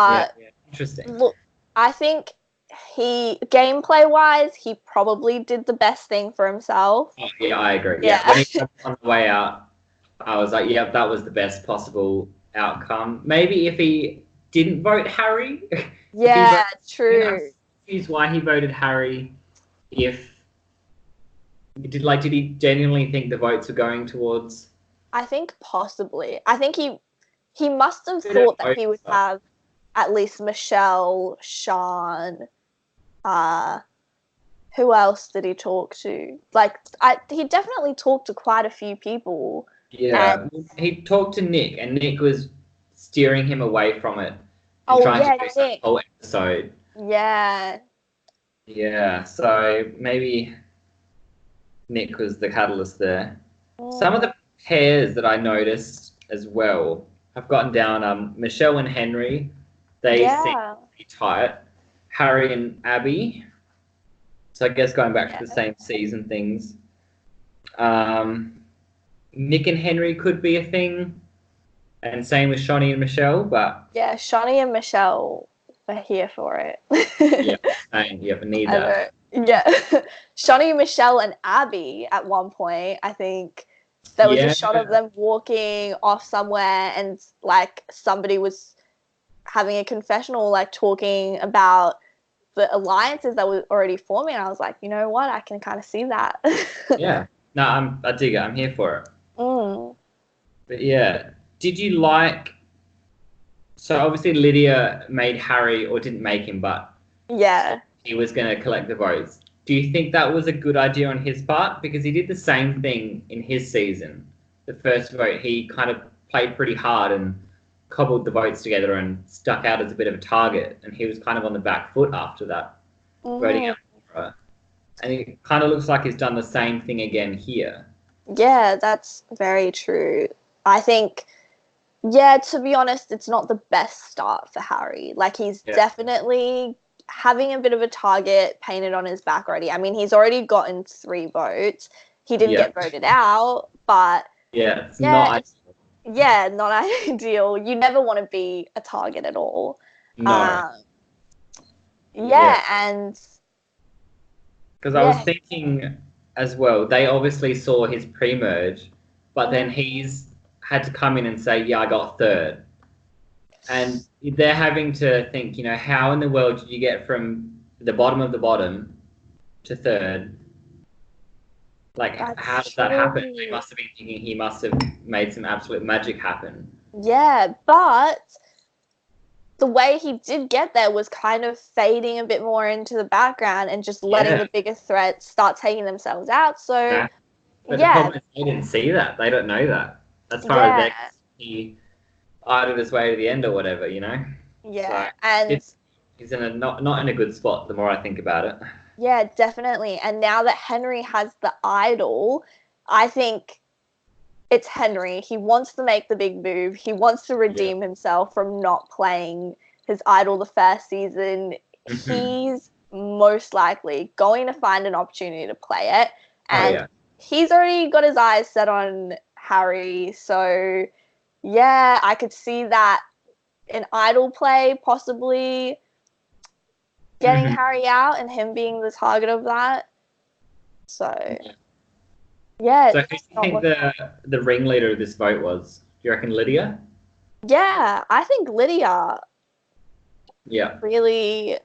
[SPEAKER 1] yeah,
[SPEAKER 2] But
[SPEAKER 1] yeah. Interesting.
[SPEAKER 2] look, I think gameplay wise, he probably did the best thing for himself.
[SPEAKER 1] Oh, yeah, I agree. Yeah,
[SPEAKER 2] Yeah.
[SPEAKER 1] when he was on the way out, I was like, yeah, that was the best possible outcome. Maybe if he didn't vote Harry, if he
[SPEAKER 2] Yeah,
[SPEAKER 1] voted, I'm
[SPEAKER 2] true.
[SPEAKER 1] confused why he voted Harry. If did he genuinely think the votes were going towards
[SPEAKER 2] I think possibly. I think he must have
[SPEAKER 1] bit of
[SPEAKER 2] thought that
[SPEAKER 1] both
[SPEAKER 2] he would
[SPEAKER 1] stuff?
[SPEAKER 2] have at least Michelle, Sean, uh who else did he talk to? Like he definitely talked to quite a few people.
[SPEAKER 1] Yeah, he talked to Nick, and Nick was steering him away from it and
[SPEAKER 2] Oh
[SPEAKER 1] trying
[SPEAKER 2] yeah,
[SPEAKER 1] to do some
[SPEAKER 2] Nick.
[SPEAKER 1] whole episode.
[SPEAKER 2] Yeah.
[SPEAKER 1] Yeah, so maybe Nick was the catalyst there. Some of the pairs that I noticed as well, I've gotten down Michelle and Henry. They seem
[SPEAKER 2] Yeah.
[SPEAKER 1] pretty tight. Harry and Abby. So I guess going back to the
[SPEAKER 2] Yeah.
[SPEAKER 1] same season things. Nick and Henry could be a thing, and same with Shawnee and Michelle. But
[SPEAKER 2] Yeah, Shawnee and Michelle are here for it.
[SPEAKER 1] yeah, same. Yeah, we need
[SPEAKER 2] I
[SPEAKER 1] that.
[SPEAKER 2] know. Yeah. Shawnee, Michelle, and Abby at one point, I think there was a
[SPEAKER 1] Yeah,
[SPEAKER 2] shot of them walking off somewhere and like somebody was having a confessional, like talking about the alliances that were already forming. And I was like, you know what? I can kind of see that.
[SPEAKER 1] yeah. No, I dig it. I'm here for it.
[SPEAKER 2] Mm.
[SPEAKER 1] But yeah, did you like? So obviously Lydia made Harry, or didn't make him, but
[SPEAKER 2] Yeah.
[SPEAKER 1] he was going to collect the votes. Do you think that was a good idea on his part? Because he did the same thing in his season. The first vote, he kind of played pretty hard and cobbled the votes together and stuck out as a bit of a target. And he was kind of on the back foot after that, voting out Laura. And it kind of looks like he's done the same thing again here.
[SPEAKER 2] Yeah, that's very true. I think, yeah, to be honest, it's not the best start for Harry. Like, he's definitely having a bit of a target painted on his back already. I mean, he's already gotten 3 votes. He didn't get voted out, but
[SPEAKER 1] it's not
[SPEAKER 2] not ideal. You never want to be a target at all.
[SPEAKER 1] no.
[SPEAKER 2] And
[SPEAKER 1] because I was thinking as well, they obviously saw his pre-merge, but then he's had to come in and say, yeah, I got 3rd. And they're having to think, how in the world did you get from the bottom of the bottom to 3rd? Like, how does that happen? They must have been thinking he must have made some absolute magic happen.
[SPEAKER 2] Yeah, but the way he did get there was kind of fading a bit more into the background and just letting the bigger threats start taking themselves out. So,
[SPEAKER 1] but the problem is they didn't see that. They don't know that. As far as he idled his way to the end or whatever, Yeah,
[SPEAKER 2] so
[SPEAKER 1] and he's in a not in a good spot. The more I think about it.
[SPEAKER 2] Yeah, definitely. And now that Henry has the idol, I think it's Henry. He wants to make the big move. He wants to redeem himself from not playing his idol the first season. He's most likely going to find an opportunity to play it. And he's already got his eyes set on Harry. So, yeah, I could see that an idol play possibly getting Harry out and him being the target of that. So, yeah.
[SPEAKER 1] So who do you think the ringleader of this vote was? Do you reckon Lydia?
[SPEAKER 2] Yeah, I think Lydia really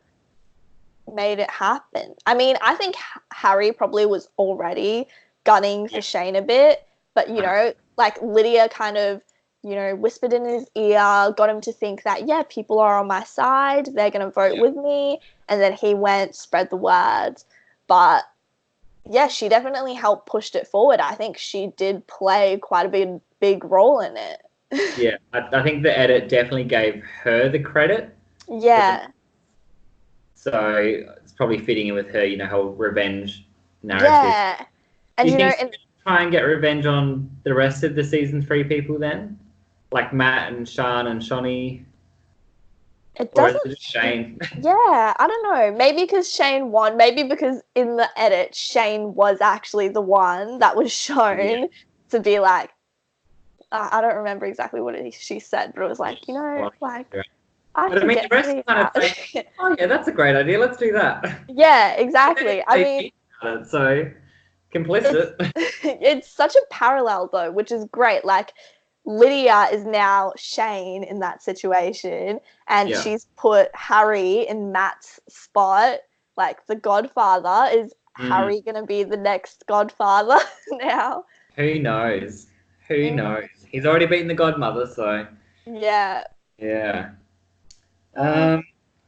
[SPEAKER 2] made it happen. I mean, I think Harry probably was already gunning for Shane a bit, but, like Lydia kind of, whispered in his ear, got him to think that, people are on my side, they're going to vote with me, and then he went, spread the word. But, she definitely helped push it forward. I think she did play quite a big role in it.
[SPEAKER 1] Yeah, I think the edit definitely gave her the credit.
[SPEAKER 2] Yeah.
[SPEAKER 1] So it's probably fitting in with her, her revenge narrative.
[SPEAKER 2] Yeah. And,
[SPEAKER 1] do you think she's try and get revenge on the rest of the season 3 people then? Like Matt and Sean and Shawnee?
[SPEAKER 2] It doesn't.
[SPEAKER 1] Or is it just Shane?
[SPEAKER 2] Yeah, I don't know. Maybe because Shane won. Maybe because in the edit, Shane was actually the one that was shown to be like, I don't remember exactly what she said, but it was like, I
[SPEAKER 1] mean, the rest kind of say, oh yeah, that's a great idea. Let's do that.
[SPEAKER 2] Yeah, exactly. I mean,
[SPEAKER 1] so complicit.
[SPEAKER 2] It's such a parallel though, which is great. Like, Lydia is now Shane in that situation, and she's put Harry in Matt's spot. Like, the Godfather, is Harry going to be the next Godfather now?
[SPEAKER 1] Who knows? Who knows? He's already beaten the Godmother, so.
[SPEAKER 2] Yeah.
[SPEAKER 1] Yeah.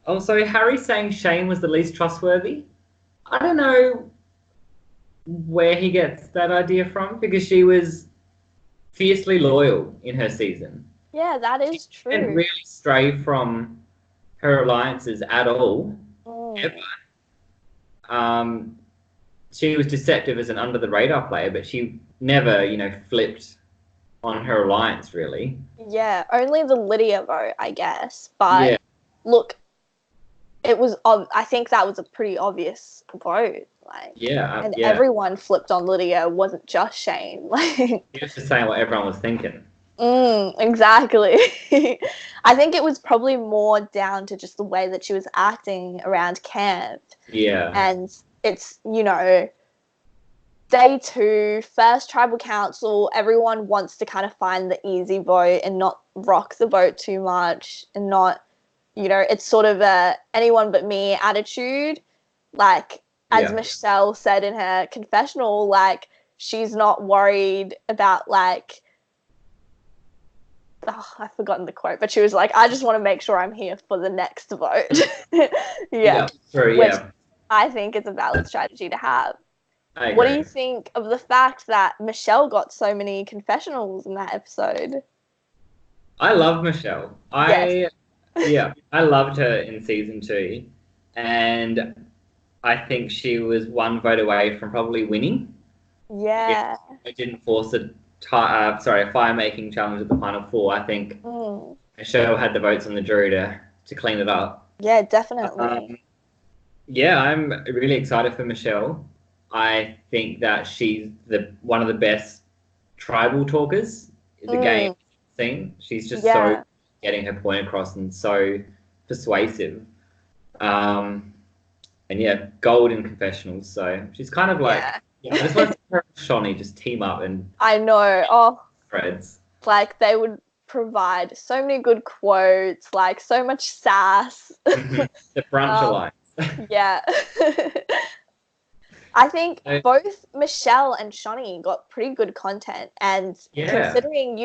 [SPEAKER 1] Also, Harry saying Shane was the least trustworthy. I don't know where he gets that idea from, because she was fiercely loyal in her season.
[SPEAKER 2] Yeah, that is
[SPEAKER 1] She didn't
[SPEAKER 2] true.
[SPEAKER 1] really stray from her alliances at all, ever.
[SPEAKER 2] Mm.
[SPEAKER 1] Um, she was deceptive as an under the radar player, but she never, flipped on her alliance really.
[SPEAKER 2] Yeah, only the Lydia vote, I guess. But
[SPEAKER 1] Yeah,
[SPEAKER 2] look, it was. I think that was a pretty obvious vote. Like, and
[SPEAKER 1] yeah.
[SPEAKER 2] everyone flipped on Lydia. It wasn't just Shane. Like,
[SPEAKER 1] She was just saying what everyone was thinking.
[SPEAKER 2] exactly. I think it was probably more down to just the way that she was acting around camp,
[SPEAKER 1] Yeah,
[SPEAKER 2] and it's day 2, first tribal council, everyone wants to kind of find the easy vote and not rock the vote too much and not, it's sort of a anyone but me attitude. Like, as
[SPEAKER 1] yeah.
[SPEAKER 2] Michelle said in her confessional, like, she's not worried about, like, I've forgotten the quote, but she was like, I just want to make sure I'm here for the next vote. Yeah.
[SPEAKER 1] Yeah, true,
[SPEAKER 2] Which
[SPEAKER 1] yeah.
[SPEAKER 2] I think is a valid strategy to have.
[SPEAKER 1] I
[SPEAKER 2] What do
[SPEAKER 1] agree.
[SPEAKER 2] you think of the fact that Michelle got so many confessionals in that episode?
[SPEAKER 1] I love Michelle.
[SPEAKER 2] Yes.
[SPEAKER 1] I loved her in season 2, and I think she was one vote away from probably winning if
[SPEAKER 2] Yeah.
[SPEAKER 1] I didn't force a fire making challenge at the final 4. I think
[SPEAKER 2] Mm.
[SPEAKER 1] Michelle had the votes on the jury to clean it up.
[SPEAKER 2] Yeah, definitely.
[SPEAKER 1] Um, yeah, I'm really excited for Michelle. I think that she's the one of the best tribal talkers the game
[SPEAKER 2] Mm.
[SPEAKER 1] scene. She's just so
[SPEAKER 2] Yeah.
[SPEAKER 1] getting her point across and so persuasive. Um, and yeah, gold in confessionals. So she's kind of like,
[SPEAKER 2] Yeah.
[SPEAKER 1] I just want to see her and Shawnee just team up and
[SPEAKER 2] I know. Oh,
[SPEAKER 1] threads.
[SPEAKER 2] like they would provide so many good quotes, like so much sass.
[SPEAKER 1] The brunch
[SPEAKER 2] um,
[SPEAKER 1] alliance.
[SPEAKER 2] yeah. I think
[SPEAKER 1] So,
[SPEAKER 2] both Michelle and Shani got pretty good content, and
[SPEAKER 1] yeah,
[SPEAKER 2] considering,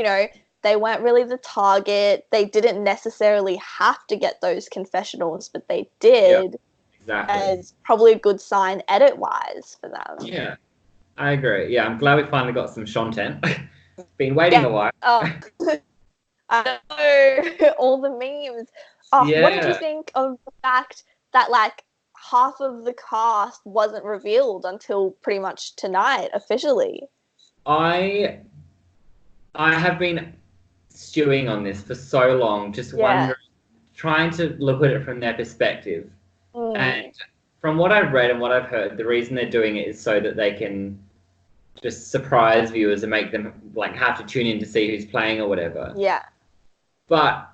[SPEAKER 2] they weren't really the target, they didn't necessarily have to get those confessionals, but they
[SPEAKER 1] yeah,
[SPEAKER 2] did,
[SPEAKER 1] exactly.
[SPEAKER 2] as probably a good sign edit-wise for them.
[SPEAKER 1] Yeah, I agree. Yeah, I'm glad we finally got some content. Been waiting
[SPEAKER 2] Yeah.
[SPEAKER 1] a while.
[SPEAKER 2] Oh, I know. All the memes. Oh, what did you
[SPEAKER 1] Yeah,
[SPEAKER 2] think of the fact that, like, half of the cast wasn't revealed until pretty much tonight officially?
[SPEAKER 1] I I have been stewing on this for so long, just
[SPEAKER 2] Yeah.
[SPEAKER 1] wondering, trying to look at it from their perspective.
[SPEAKER 2] Mm.
[SPEAKER 1] And from what I've read and what I've heard, the reason they're doing it is so that they can just surprise viewers and make them like have to tune in to see who's playing or whatever.
[SPEAKER 2] Yeah.
[SPEAKER 1] But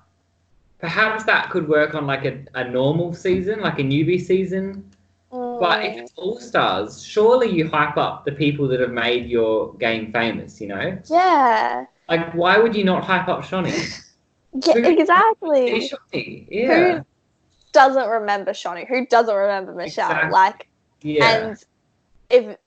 [SPEAKER 1] perhaps that could work on like a normal season, like a newbie season. But if
[SPEAKER 2] Mm.
[SPEAKER 1] it's all stars, surely you hype up the people that have made your game famous,
[SPEAKER 2] Yeah.
[SPEAKER 1] Like, why would you not hype up Shawnee?
[SPEAKER 2] Yeah,
[SPEAKER 1] Who
[SPEAKER 2] exactly.
[SPEAKER 1] Shawnee? Yeah,
[SPEAKER 2] Who doesn't remember Shani? Who doesn't remember Michelle?
[SPEAKER 1] exactly.
[SPEAKER 2] Like,
[SPEAKER 1] Yeah,
[SPEAKER 2] and if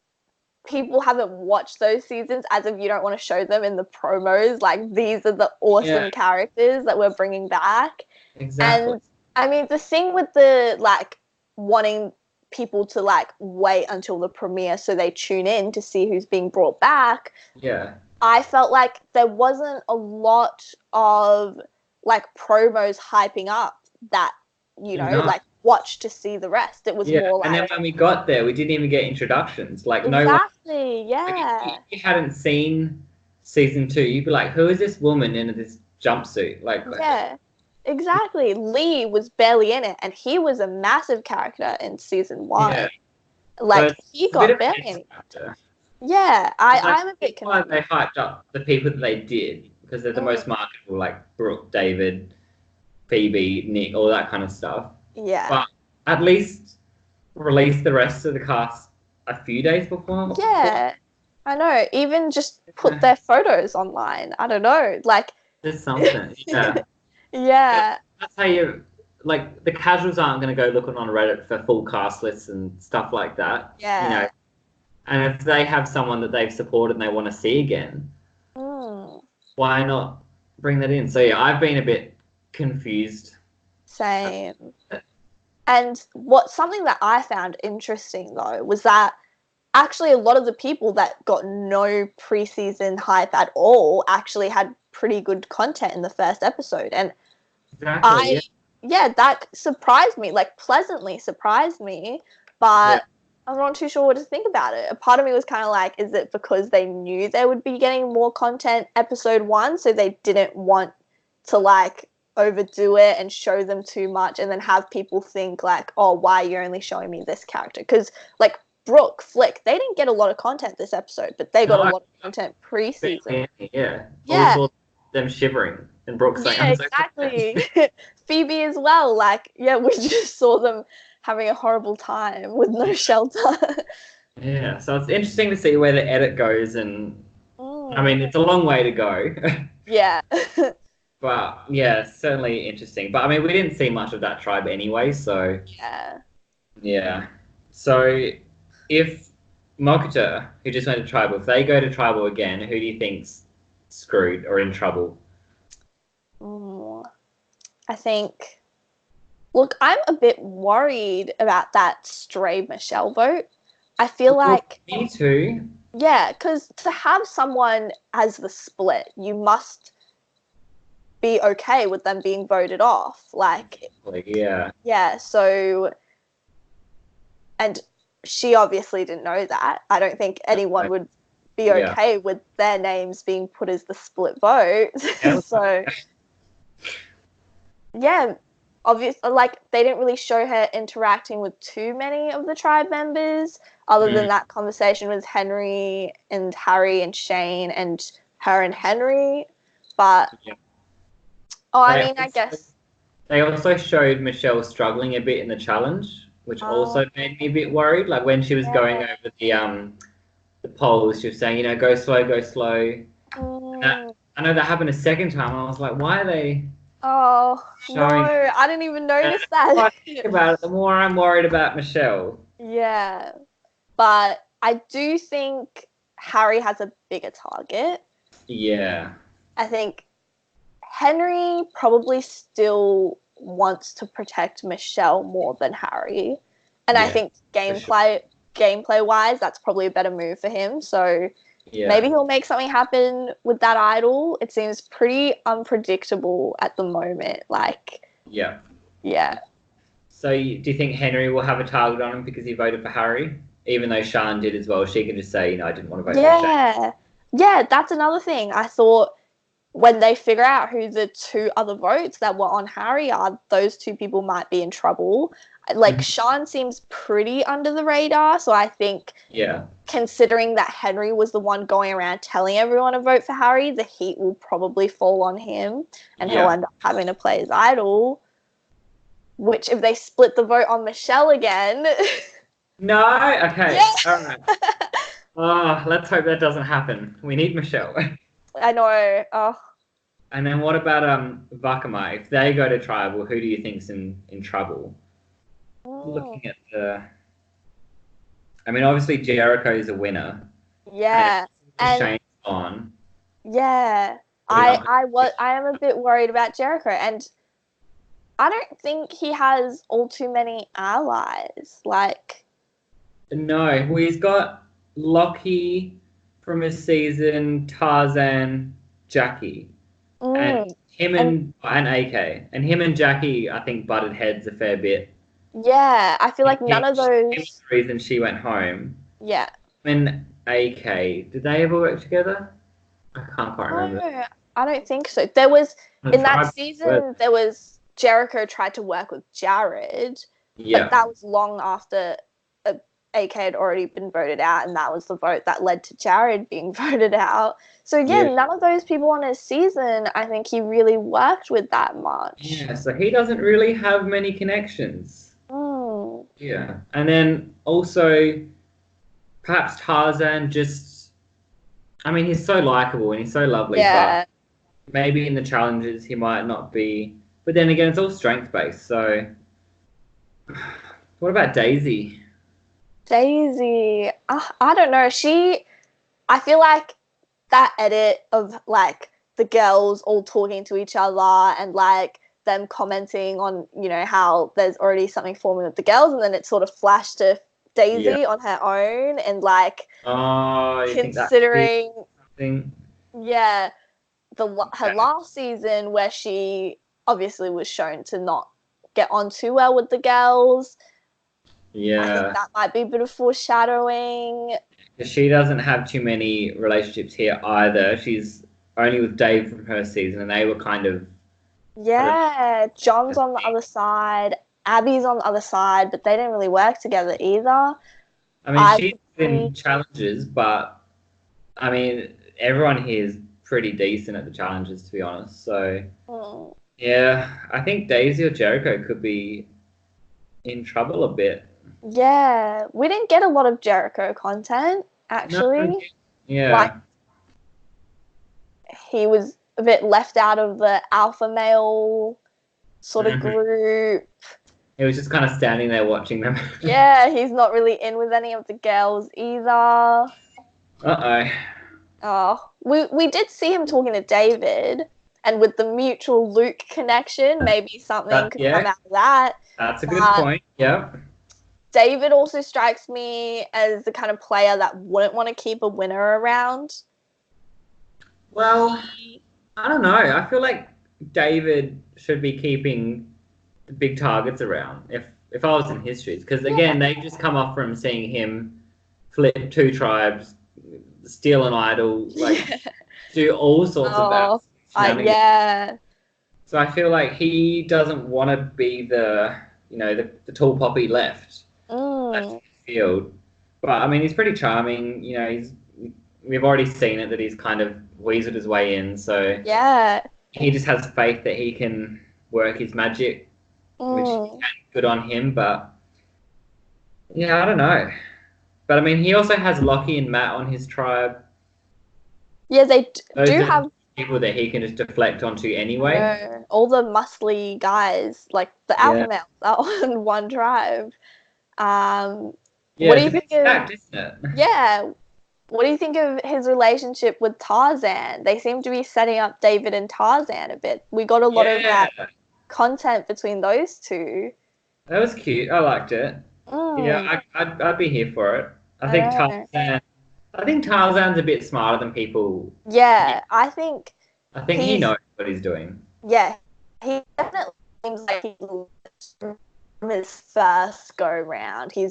[SPEAKER 2] people haven't watched those seasons, as if you don't want to show them in the promos, like, these are the
[SPEAKER 1] yeah,
[SPEAKER 2] awesome characters that we're bringing back.
[SPEAKER 1] exactly.
[SPEAKER 2] And I mean, the thing with the, like, wanting people to, like, wait until the premiere so they tune in to see who's being brought back,
[SPEAKER 1] Yeah,
[SPEAKER 2] I felt like there wasn't a lot of, like, promos hyping up that,
[SPEAKER 1] no.
[SPEAKER 2] like, watch to see the rest. It was
[SPEAKER 1] Yeah,
[SPEAKER 2] more
[SPEAKER 1] and then
[SPEAKER 2] like,
[SPEAKER 1] when we got there, we didn't even get introductions. Like no one,
[SPEAKER 2] exactly,
[SPEAKER 1] like
[SPEAKER 2] yeah,
[SPEAKER 1] if you hadn't seen season 2, you'd be like, "Who is this woman in this jumpsuit?" Like,
[SPEAKER 2] yeah, exactly. Lee was barely in it, and he was a massive character in season
[SPEAKER 1] yeah.
[SPEAKER 2] 1.
[SPEAKER 1] So
[SPEAKER 2] Like, he
[SPEAKER 1] it's a bit
[SPEAKER 2] got
[SPEAKER 1] of a
[SPEAKER 2] barely
[SPEAKER 1] head
[SPEAKER 2] any.
[SPEAKER 1] scratcher.
[SPEAKER 2] Yeah,
[SPEAKER 1] It's like
[SPEAKER 2] I'm a
[SPEAKER 1] it's
[SPEAKER 2] bit
[SPEAKER 1] why they
[SPEAKER 2] confused.
[SPEAKER 1] hyped up the people that they did because they're the
[SPEAKER 2] Mm,
[SPEAKER 1] most marketable, like Brooke, David, Phoebe, Nick, all that kind of stuff.
[SPEAKER 2] yeah,
[SPEAKER 1] But at least release the rest of the cast a few days before.
[SPEAKER 2] yeah, I know. Even just put their photos online. I don't know, like,
[SPEAKER 1] There's something, yeah. But
[SPEAKER 2] yeah,
[SPEAKER 1] that's how you like the casuals aren't going to go looking on Reddit for full cast lists and stuff like that.
[SPEAKER 2] yeah.
[SPEAKER 1] And if they have someone that they've supported and they want to see again,
[SPEAKER 2] Mm,
[SPEAKER 1] why not bring that in? So yeah, I've been a bit confused.
[SPEAKER 2] same. And something that I found interesting though was that actually a lot of the people that got no preseason hype at all actually had pretty good content in the first episode. And
[SPEAKER 1] Exactly.
[SPEAKER 2] that surprised me, like pleasantly surprised me, but I'm not too sure what to think about it. A part of me was kind of like, is it because they knew they would be getting more content episode 1, so they didn't want to like overdo it and show them too much and then have people think like, oh, why are you only showing me this character? Because like Brooke, Flick, they didn't get a lot of content this episode, but they got a lot of content pre-season.
[SPEAKER 1] Yeah. All we
[SPEAKER 2] Yeah.
[SPEAKER 1] saw them shivering and Brooke saying,
[SPEAKER 2] Yeah, exactly. Phoebe as well. Like, yeah, we just saw them having a horrible time with no shelter.
[SPEAKER 1] Yeah, so it's interesting to see where the edit goes, and I mean, it's a long way to go.
[SPEAKER 2] Yeah.
[SPEAKER 1] But yeah, certainly interesting. But I mean, we didn't see much of that tribe anyway, so yeah. So if Mokuta, who just went to tribal, if they go to tribal again, who do you think's screwed or in trouble?
[SPEAKER 2] I think. Look, I'm a bit worried about that stray Michelle vote. I feel like.
[SPEAKER 1] Me too.
[SPEAKER 2] Yeah, because to have someone as the split, you must be okay with them being voted off. Like,
[SPEAKER 1] yeah.
[SPEAKER 2] Yeah, so. And she obviously didn't know that. I don't think anyone would be okay with their names being put as the split vote. So. Yeah, obviously, like, they didn't really show her interacting with too many of the tribe members, other than that conversation with Henry and Harry and Shane and her and Henry. But, I guess.
[SPEAKER 1] They also showed Michelle struggling a bit in the challenge, which also made me a bit worried. Like when she was going over the polls, she was saying, go slow, go slow. I know that happened a second time. I was like, why are they...
[SPEAKER 2] Oh, no, I didn't even notice that.
[SPEAKER 1] The more I think about it, the more I'm worried about Michelle.
[SPEAKER 2] Yeah, but I do think Harry has a bigger target.
[SPEAKER 1] Yeah.
[SPEAKER 2] I think Henry probably still wants to protect Michelle more than Harry. And I think gameplay-wise, that's probably a better move for him. So... Yeah. Maybe he'll make something happen with that idol. It seems pretty unpredictable at the moment. Like, yeah.
[SPEAKER 1] So do you think Henry will have a target on him because he voted for Harry? Even though Sean did as well, she can just say, I didn't want to vote for Shane.
[SPEAKER 2] Yeah, that's another thing. I thought when they figure out who the 2 other votes that were on Harry are, those 2 people might be in trouble. Like, Sean seems pretty under the radar, so I think considering that Henry was the one going around telling everyone to vote for Harry, the heat will probably fall on him, and he'll end up having to play his idol, which if they split the vote on Michelle again...
[SPEAKER 1] No? Okay. All right. Oh, let's hope that doesn't happen. We need Michelle.
[SPEAKER 2] I know. Oh.
[SPEAKER 1] And then what about Vakama? If they go to tribal, who do you think's in trouble? Looking at I mean, obviously Jericho's a winner.
[SPEAKER 2] Yeah.
[SPEAKER 1] And Shane's on.
[SPEAKER 2] Yeah. I am a bit worried about Jericho, and I don't think he has all too many allies. Like,
[SPEAKER 1] no, well, he's got Lockie from his season, Tarzan, Jackie, and him and AK, and him and Jackie, I think, butted heads a fair bit.
[SPEAKER 2] Yeah, I feel like none of those...
[SPEAKER 1] He was the reason she went home.
[SPEAKER 2] Yeah.
[SPEAKER 1] And AK, did they ever work together? I can't quite remember.
[SPEAKER 2] No, I don't think so. There was, in that season, there was Jericho tried to work with Jared, but that was long after AK had already been voted out, and that was the vote that led to Jared being voted out. So none of those people on his season, I think he really worked with that much.
[SPEAKER 1] Yeah, so he doesn't really have many connections. Yeah, and then also perhaps Tarzan just... I mean, he's so likable and he's so lovely, but maybe in the challenges he might not be... But then again, it's all strength-based, so... What about Daisy?
[SPEAKER 2] Daisy, I don't know. I feel like that edit of, like, the girls all talking to each other and, like, them commenting on, how there's already something forming with the girls, and then it sort of flashed to Daisy on her own and like
[SPEAKER 1] you think that
[SPEAKER 2] considering
[SPEAKER 1] thing?
[SPEAKER 2] Yeah, her last season where she obviously was shown to not get on too well with the girls.
[SPEAKER 1] Yeah.
[SPEAKER 2] I think that might be a bit of foreshadowing.
[SPEAKER 1] She doesn't have too many relationships here either. She's only with Dave from her season, and they were kind of...
[SPEAKER 2] Yeah, John's on the other side, Abby's on the other side, but they didn't really work together either.
[SPEAKER 1] I mean, she's in challenges, but I mean, everyone here is pretty decent at the challenges, to be honest. So, yeah, I think Daisy or Jericho could be in trouble a bit.
[SPEAKER 2] Yeah, we didn't get a lot of Jericho content, actually.
[SPEAKER 1] No, yeah.
[SPEAKER 2] Like, he was a bit left out of the alpha male sort of group.
[SPEAKER 1] He was just kind of standing there watching them.
[SPEAKER 2] Yeah, he's not really in with any of the girls either.
[SPEAKER 1] Uh-oh.
[SPEAKER 2] Oh, we did see him talking to David, and with the mutual Luke connection, maybe something could come out of that.
[SPEAKER 1] That's a good point, yeah.
[SPEAKER 2] David also strikes me as the kind of player that wouldn't want to keep a winner around.
[SPEAKER 1] Well, I don't know. I feel like David should be keeping the big targets around if I was in his shoes. Because, again, they just come off from seeing him flip 2 tribes, steal an idol, like do all sorts of that.
[SPEAKER 2] Yeah.
[SPEAKER 1] So I feel like he doesn't want to be the tall poppy left at field. But I mean, he's pretty charming. You know, we've already seen it that he's kind of weaseled his way in. So
[SPEAKER 2] yeah,
[SPEAKER 1] he just has faith that he can work his magic, which is good on him. But yeah, I don't know. But I mean, he also has Lockie and Matt on his tribe.
[SPEAKER 2] Yeah, they do have
[SPEAKER 1] people that he can just deflect onto anyway.
[SPEAKER 2] All the muscly guys, like the alpha males, are on one tribe. What do you think of?
[SPEAKER 1] Isn't it?
[SPEAKER 2] Yeah. What do you think of his relationship with Tarzan? They seem to be setting up David and Tarzan a bit. We got a lot of content between those two.
[SPEAKER 1] That was cute. I liked it. Yeah, I'd be here for it. I think Tarzan's a bit smarter than people.
[SPEAKER 2] Yeah, I think
[SPEAKER 1] he knows what he's doing.
[SPEAKER 2] Yeah, he definitely seems like he's from his first go round. He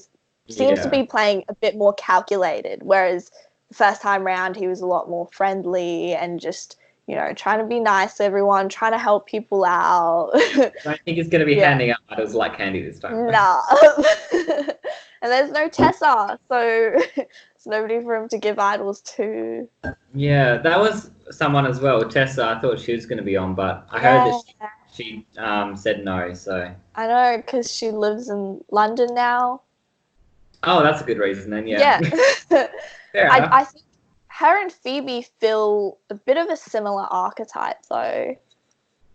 [SPEAKER 2] seems to be playing a bit more calculated, whereas the first time round he was a lot more friendly and just, you know, trying to be nice to everyone, trying to help people out.
[SPEAKER 1] I don't think he's going to be handing out idols like candy this time.
[SPEAKER 2] Nah. And there's no Tessa, so it's nobody for him to give idols to.
[SPEAKER 1] Yeah, that was someone as well. Tessa, I thought she was going to be on, but I heard that she said no, so.
[SPEAKER 2] I know, because she lives in London now.
[SPEAKER 1] Oh, that's a good reason then, yeah.
[SPEAKER 2] I think her and Phoebe feel a bit of a similar archetype, though.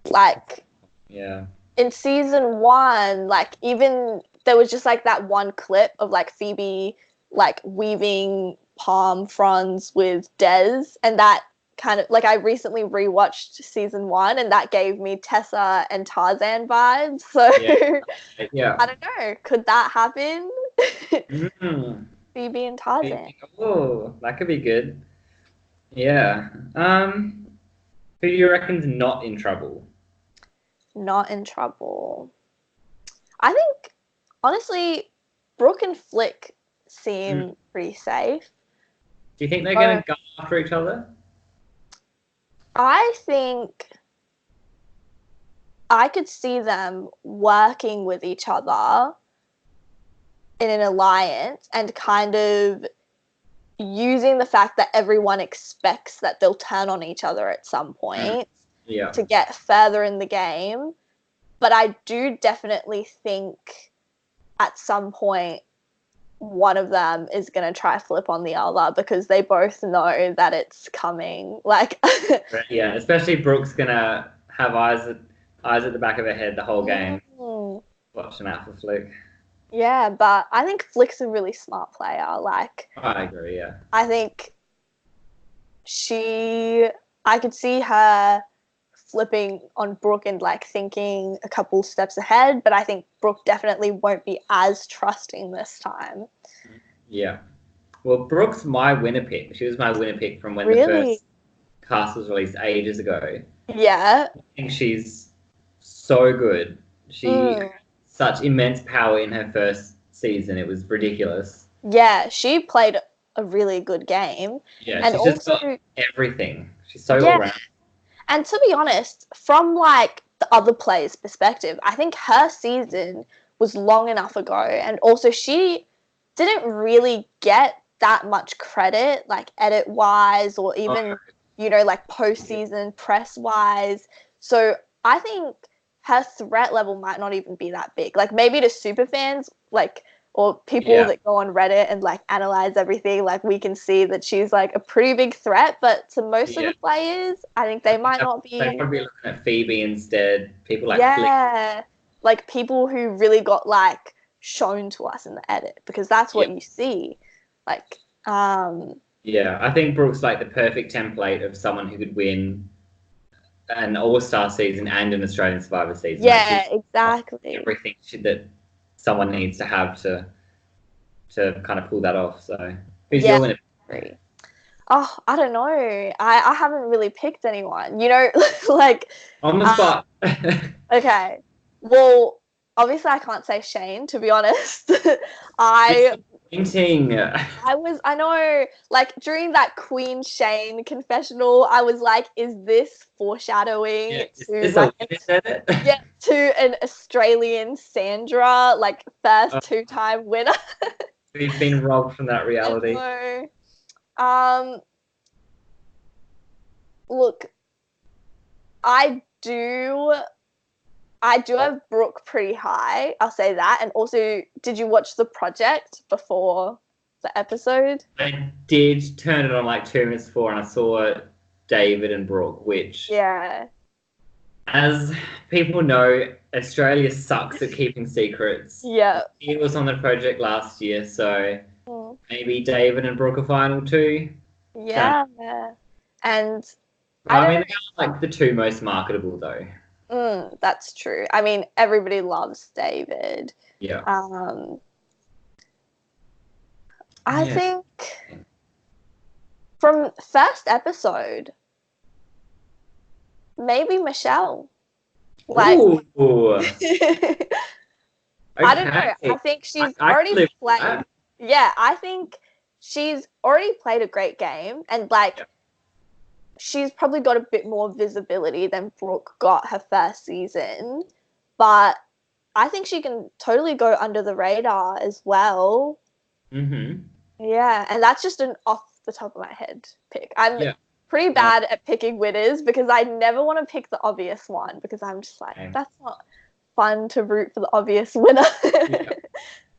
[SPEAKER 2] Like, in season 1, like, even there was just like that one clip of like Phoebe like weaving palm fronds with Des, and that kind of like I recently rewatched season 1, and that gave me Tessa and Tarzan vibes. So I don't know, could that happen? Phoebe and Tarzan.
[SPEAKER 1] Oh, that could be good. Yeah. Who do you reckon's not in trouble?
[SPEAKER 2] Not in trouble. I think, honestly, Brooke and Flick seem pretty safe.
[SPEAKER 1] Do you think they're going to go after each other?
[SPEAKER 2] I think I could see them working with each other in an alliance and kind of using the fact that everyone expects that they'll turn on each other at some point to get further in the game. But I do definitely think at some point one of them is going to try flip on the other because they both know that it's coming. Like,
[SPEAKER 1] yeah, especially Brooke's going to have eyes at the back of her head the whole game. Watching out for Flick.
[SPEAKER 2] Yeah, but I think Flick's a really smart player. Like,
[SPEAKER 1] I agree, yeah.
[SPEAKER 2] I think I could see her flipping on Brooke and like thinking a couple steps ahead, but I think Brooke definitely won't be as trusting this time.
[SPEAKER 1] Yeah. Well, Brooke's my winner pick. She was my winner pick from when the
[SPEAKER 2] Really?
[SPEAKER 1] first cast was released ages ago.
[SPEAKER 2] Yeah.
[SPEAKER 1] I think she's so good. She had such immense power in her first season. It was ridiculous.
[SPEAKER 2] Yeah, she played a really good game.
[SPEAKER 1] Yeah,
[SPEAKER 2] And
[SPEAKER 1] she's just
[SPEAKER 2] also,
[SPEAKER 1] got everything. She's so
[SPEAKER 2] yeah,
[SPEAKER 1] all round.
[SPEAKER 2] and to be honest, from like the other players' perspective, I think her season was long enough ago, and also she didn't really get that much credit, like edit wise, or even like postseason press wise. So I think her threat level might not even be that big. Like maybe to super fans, like or people that go on Reddit and like analyze everything, like we can see that she's like a pretty big threat, but to most of the players, I think they might not be.
[SPEAKER 1] They're probably looking at Phoebe instead. People like
[SPEAKER 2] like people who really got like shown to us in the edit, because that's what you see. Like,
[SPEAKER 1] yeah, I think Brooke's like the perfect template of someone who could win an All-Star season and an Australian Survivor season.
[SPEAKER 2] Yeah, like exactly.
[SPEAKER 1] Everything that someone needs to have to kind of pull that off. So, who's your winner?
[SPEAKER 2] Oh, I don't know. I haven't really picked anyone. You know, like
[SPEAKER 1] on the spot.
[SPEAKER 2] Okay. Well, obviously I can't say Shane, to be honest. I know, like during that Queen Shane confessional, I was like, is this foreshadowing to an Australian Sandra, like first 2-time winner?
[SPEAKER 1] We've been robbed from that reality.
[SPEAKER 2] Look, I do have Brooke pretty high, I'll say that. And also, did you watch The Project before the episode?
[SPEAKER 1] I did turn it on like 2 minutes before, and I saw David and Brooke, which, as people know, Australia sucks at keeping secrets.
[SPEAKER 2] Yeah.
[SPEAKER 1] He was on The Project last year, so maybe David and Brooke are final 2.
[SPEAKER 2] Yeah. And
[SPEAKER 1] I mean, they are like the 2 most marketable, though.
[SPEAKER 2] That's true. I mean, everybody loves David.
[SPEAKER 1] Yeah.
[SPEAKER 2] I think from first episode, maybe Michelle. Like, I don't know. I think she's already played. Yeah, I think she's already played a great game, and like. She's probably got a bit more visibility than Brooke got her first season, but I think she can totally go under the radar as well. Yeah, and that's just an off the top of my head pick. I'm pretty bad at picking winners because I never want to pick the obvious one, because I'm just like, that's not fun to root for the obvious winner.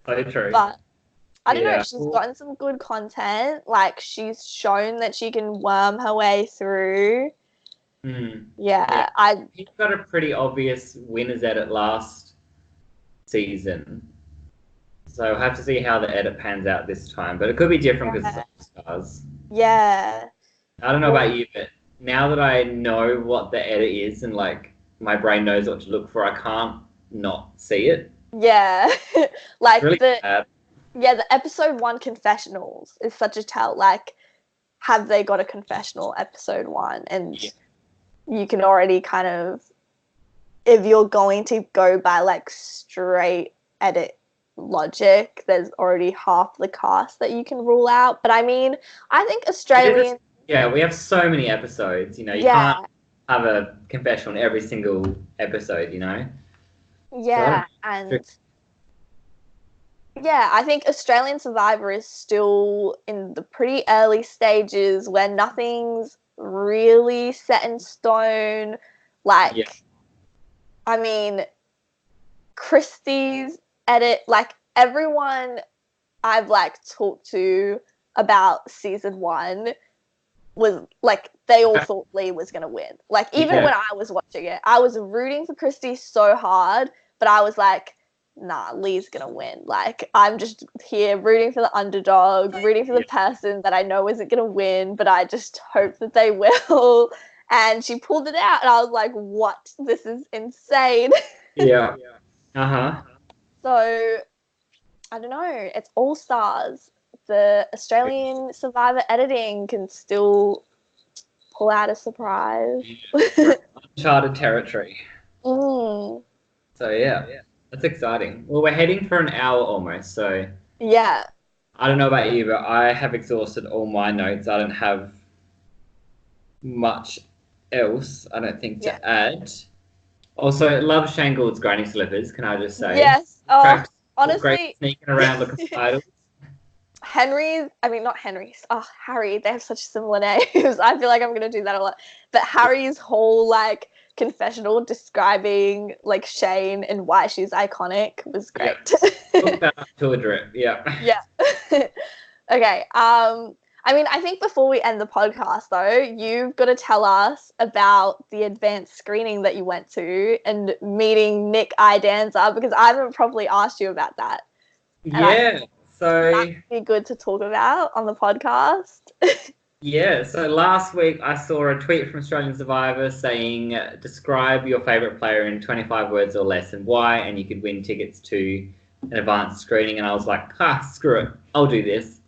[SPEAKER 1] So true.
[SPEAKER 2] But I don't know, she's gotten some good content. Like, she's shown that she can worm her way through. He
[SPEAKER 1] got a pretty obvious winner's edit last season. So I'll have to see how the edit pans out this time. But it could be different because it's stars.
[SPEAKER 2] Yeah.
[SPEAKER 1] I don't know about you, but now that I know what the edit is and, like, my brain knows what to look for, I can't not see it.
[SPEAKER 2] Yeah. Like,
[SPEAKER 1] really bad.
[SPEAKER 2] Yeah, the episode 1 confessionals is such a tell. Like, have they got a confessional episode 1? And you can already kind of, if you're going to go by like straight edit logic, there's already half the cast that you can rule out. But I mean, I think Australian.
[SPEAKER 1] Yeah, we have so many episodes. You know, you can't have a confessional in every single episode. You know.
[SPEAKER 2] Yeah, yeah, I think Australian Survivor is still in the pretty early stages where nothing's really set in stone. Like, I mean, Christie's edit, like, everyone I've, like, talked to about season 1 was, like, they all thought Lee was going to win. Like, even when I was watching it, I was rooting for Christie so hard, but I was like, nah, Lee's gonna win. Like, I'm just here rooting for the underdog, rooting for the person that I know isn't gonna win, but I just hope that they will. and she pulled it out, and I was like, what? This is insane.
[SPEAKER 1] Yeah. Uh-huh.
[SPEAKER 2] So, I don't know. It's all stars. The Australian Survivor editing can still pull out a surprise.
[SPEAKER 1] Uncharted territory.
[SPEAKER 2] Mm.
[SPEAKER 1] So, yeah, that's exciting. Well, we're heading for an hour almost, so
[SPEAKER 2] Yeah.
[SPEAKER 1] I don't know about you, but I have exhausted all my notes. I don't have much else, I don't think, to add. Also, love Shane Gould's granny slippers, can I just say?
[SPEAKER 2] Yes. Oh, honestly.
[SPEAKER 1] Great sneaking around looking for idols.
[SPEAKER 2] Harry, they have such similar names. I feel like I'm going to do that a lot. But Harry's whole, like, confessional describing, like, Shane and why she's iconic was great.
[SPEAKER 1] Yeah. Took that up to a drip, yeah.
[SPEAKER 2] Yeah. Okay, I mean, I think before we end the podcast, though, you've got to tell us about the advanced screening that you went to and meeting Nick Idanza, because I haven't probably asked you about that.
[SPEAKER 1] Yeah, so...
[SPEAKER 2] That'd be good to talk about on the podcast.
[SPEAKER 1] Yeah, so last week I saw a tweet from Australian Survivor saying, describe your favourite player in 25 words or less and why, and you could win tickets to an advanced screening. And I was like, screw it, I'll do this.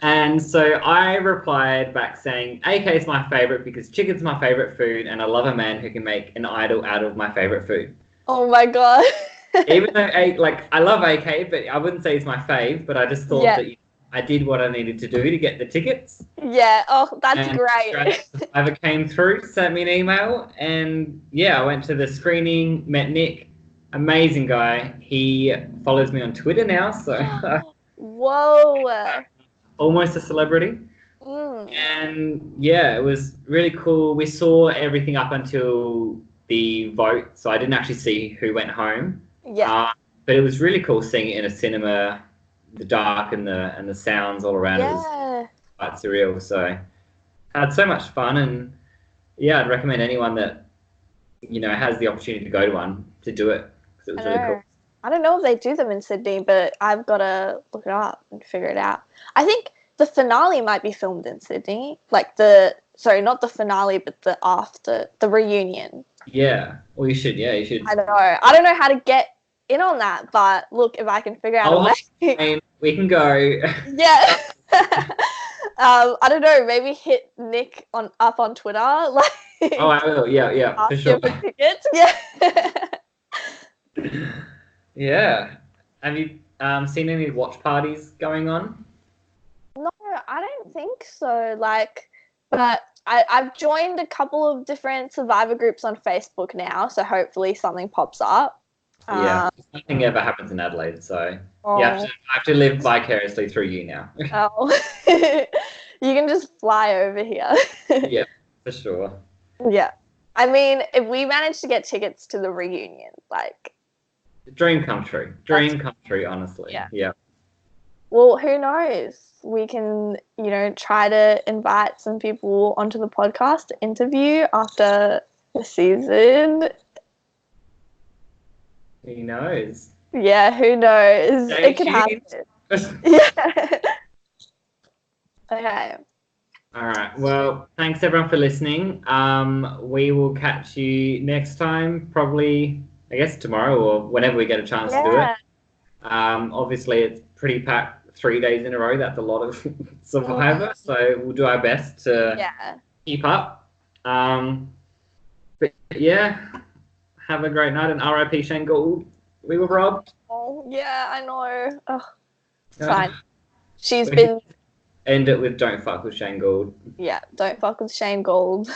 [SPEAKER 1] And so I replied back saying, AK is my favourite because chicken's my favourite food and I love a man who can make an idol out of my favourite food.
[SPEAKER 2] Oh my God.
[SPEAKER 1] Even though, I love AK, but I wouldn't say he's my fave, but I just thought that I did what I needed to do to get the tickets.
[SPEAKER 2] Yeah, oh, that's great.
[SPEAKER 1] Survivor came through, sent me an email, and I went to the screening, met Nick, amazing guy. He follows me on Twitter now, so...
[SPEAKER 2] Whoa.
[SPEAKER 1] Almost a celebrity. And it was really cool. We saw everything up until the vote, so I didn't actually see who went home.
[SPEAKER 2] Yeah.
[SPEAKER 1] But it was really cool seeing it in a cinema, the dark and the sounds all around. It was quite surreal. So I had so much fun, and I'd recommend anyone that has the opportunity to go to one to do it, because it was really cool.
[SPEAKER 2] I don't know if they do them in Sydney, but I've got to look it up and figure it out. I think the finale might be filmed in Sydney. Not the finale, but the reunion.
[SPEAKER 1] Yeah. Well, you should. Yeah, you should.
[SPEAKER 2] I know. I don't know how to get in on that, but look, if I can figure out a way.
[SPEAKER 1] We can go.
[SPEAKER 2] Yeah. I don't know. Maybe hit Nick up on Twitter. Like.
[SPEAKER 1] Oh, I will. Yeah, for sure.
[SPEAKER 2] For tickets. Yeah.
[SPEAKER 1] Yeah. Have you seen any watch parties going on?
[SPEAKER 2] No, I don't think so. But I've joined a couple of different Survivor groups on Facebook now, so hopefully something pops up.
[SPEAKER 1] Nothing ever happens in Adelaide, so I have to live vicariously through you now.
[SPEAKER 2] You can just fly over here.
[SPEAKER 1] Yeah, for sure.
[SPEAKER 2] Yeah. I mean, if we manage to get tickets to the reunion,
[SPEAKER 1] dream come true. Dream come true, honestly. Yeah.
[SPEAKER 2] Well, who knows? We can, try to invite some people onto the podcast to interview after the season.
[SPEAKER 1] Who knows?
[SPEAKER 2] Yeah, who knows? It could happen. Yeah. Okay.
[SPEAKER 1] All right. Well, thanks everyone for listening. We will catch you next time, probably, I guess, tomorrow or whenever we get a chance to do it. Obviously, it's pretty packed 3 days in a row. That's a lot of Survivor, so we'll do our best to keep up. But have a great night, and RIP Shane Gould. We were robbed.
[SPEAKER 2] Oh, yeah, I know. Oh, it's fine. She's been...
[SPEAKER 1] End it with don't fuck with Shane Gould.
[SPEAKER 2] Yeah, don't fuck with Shane Gould.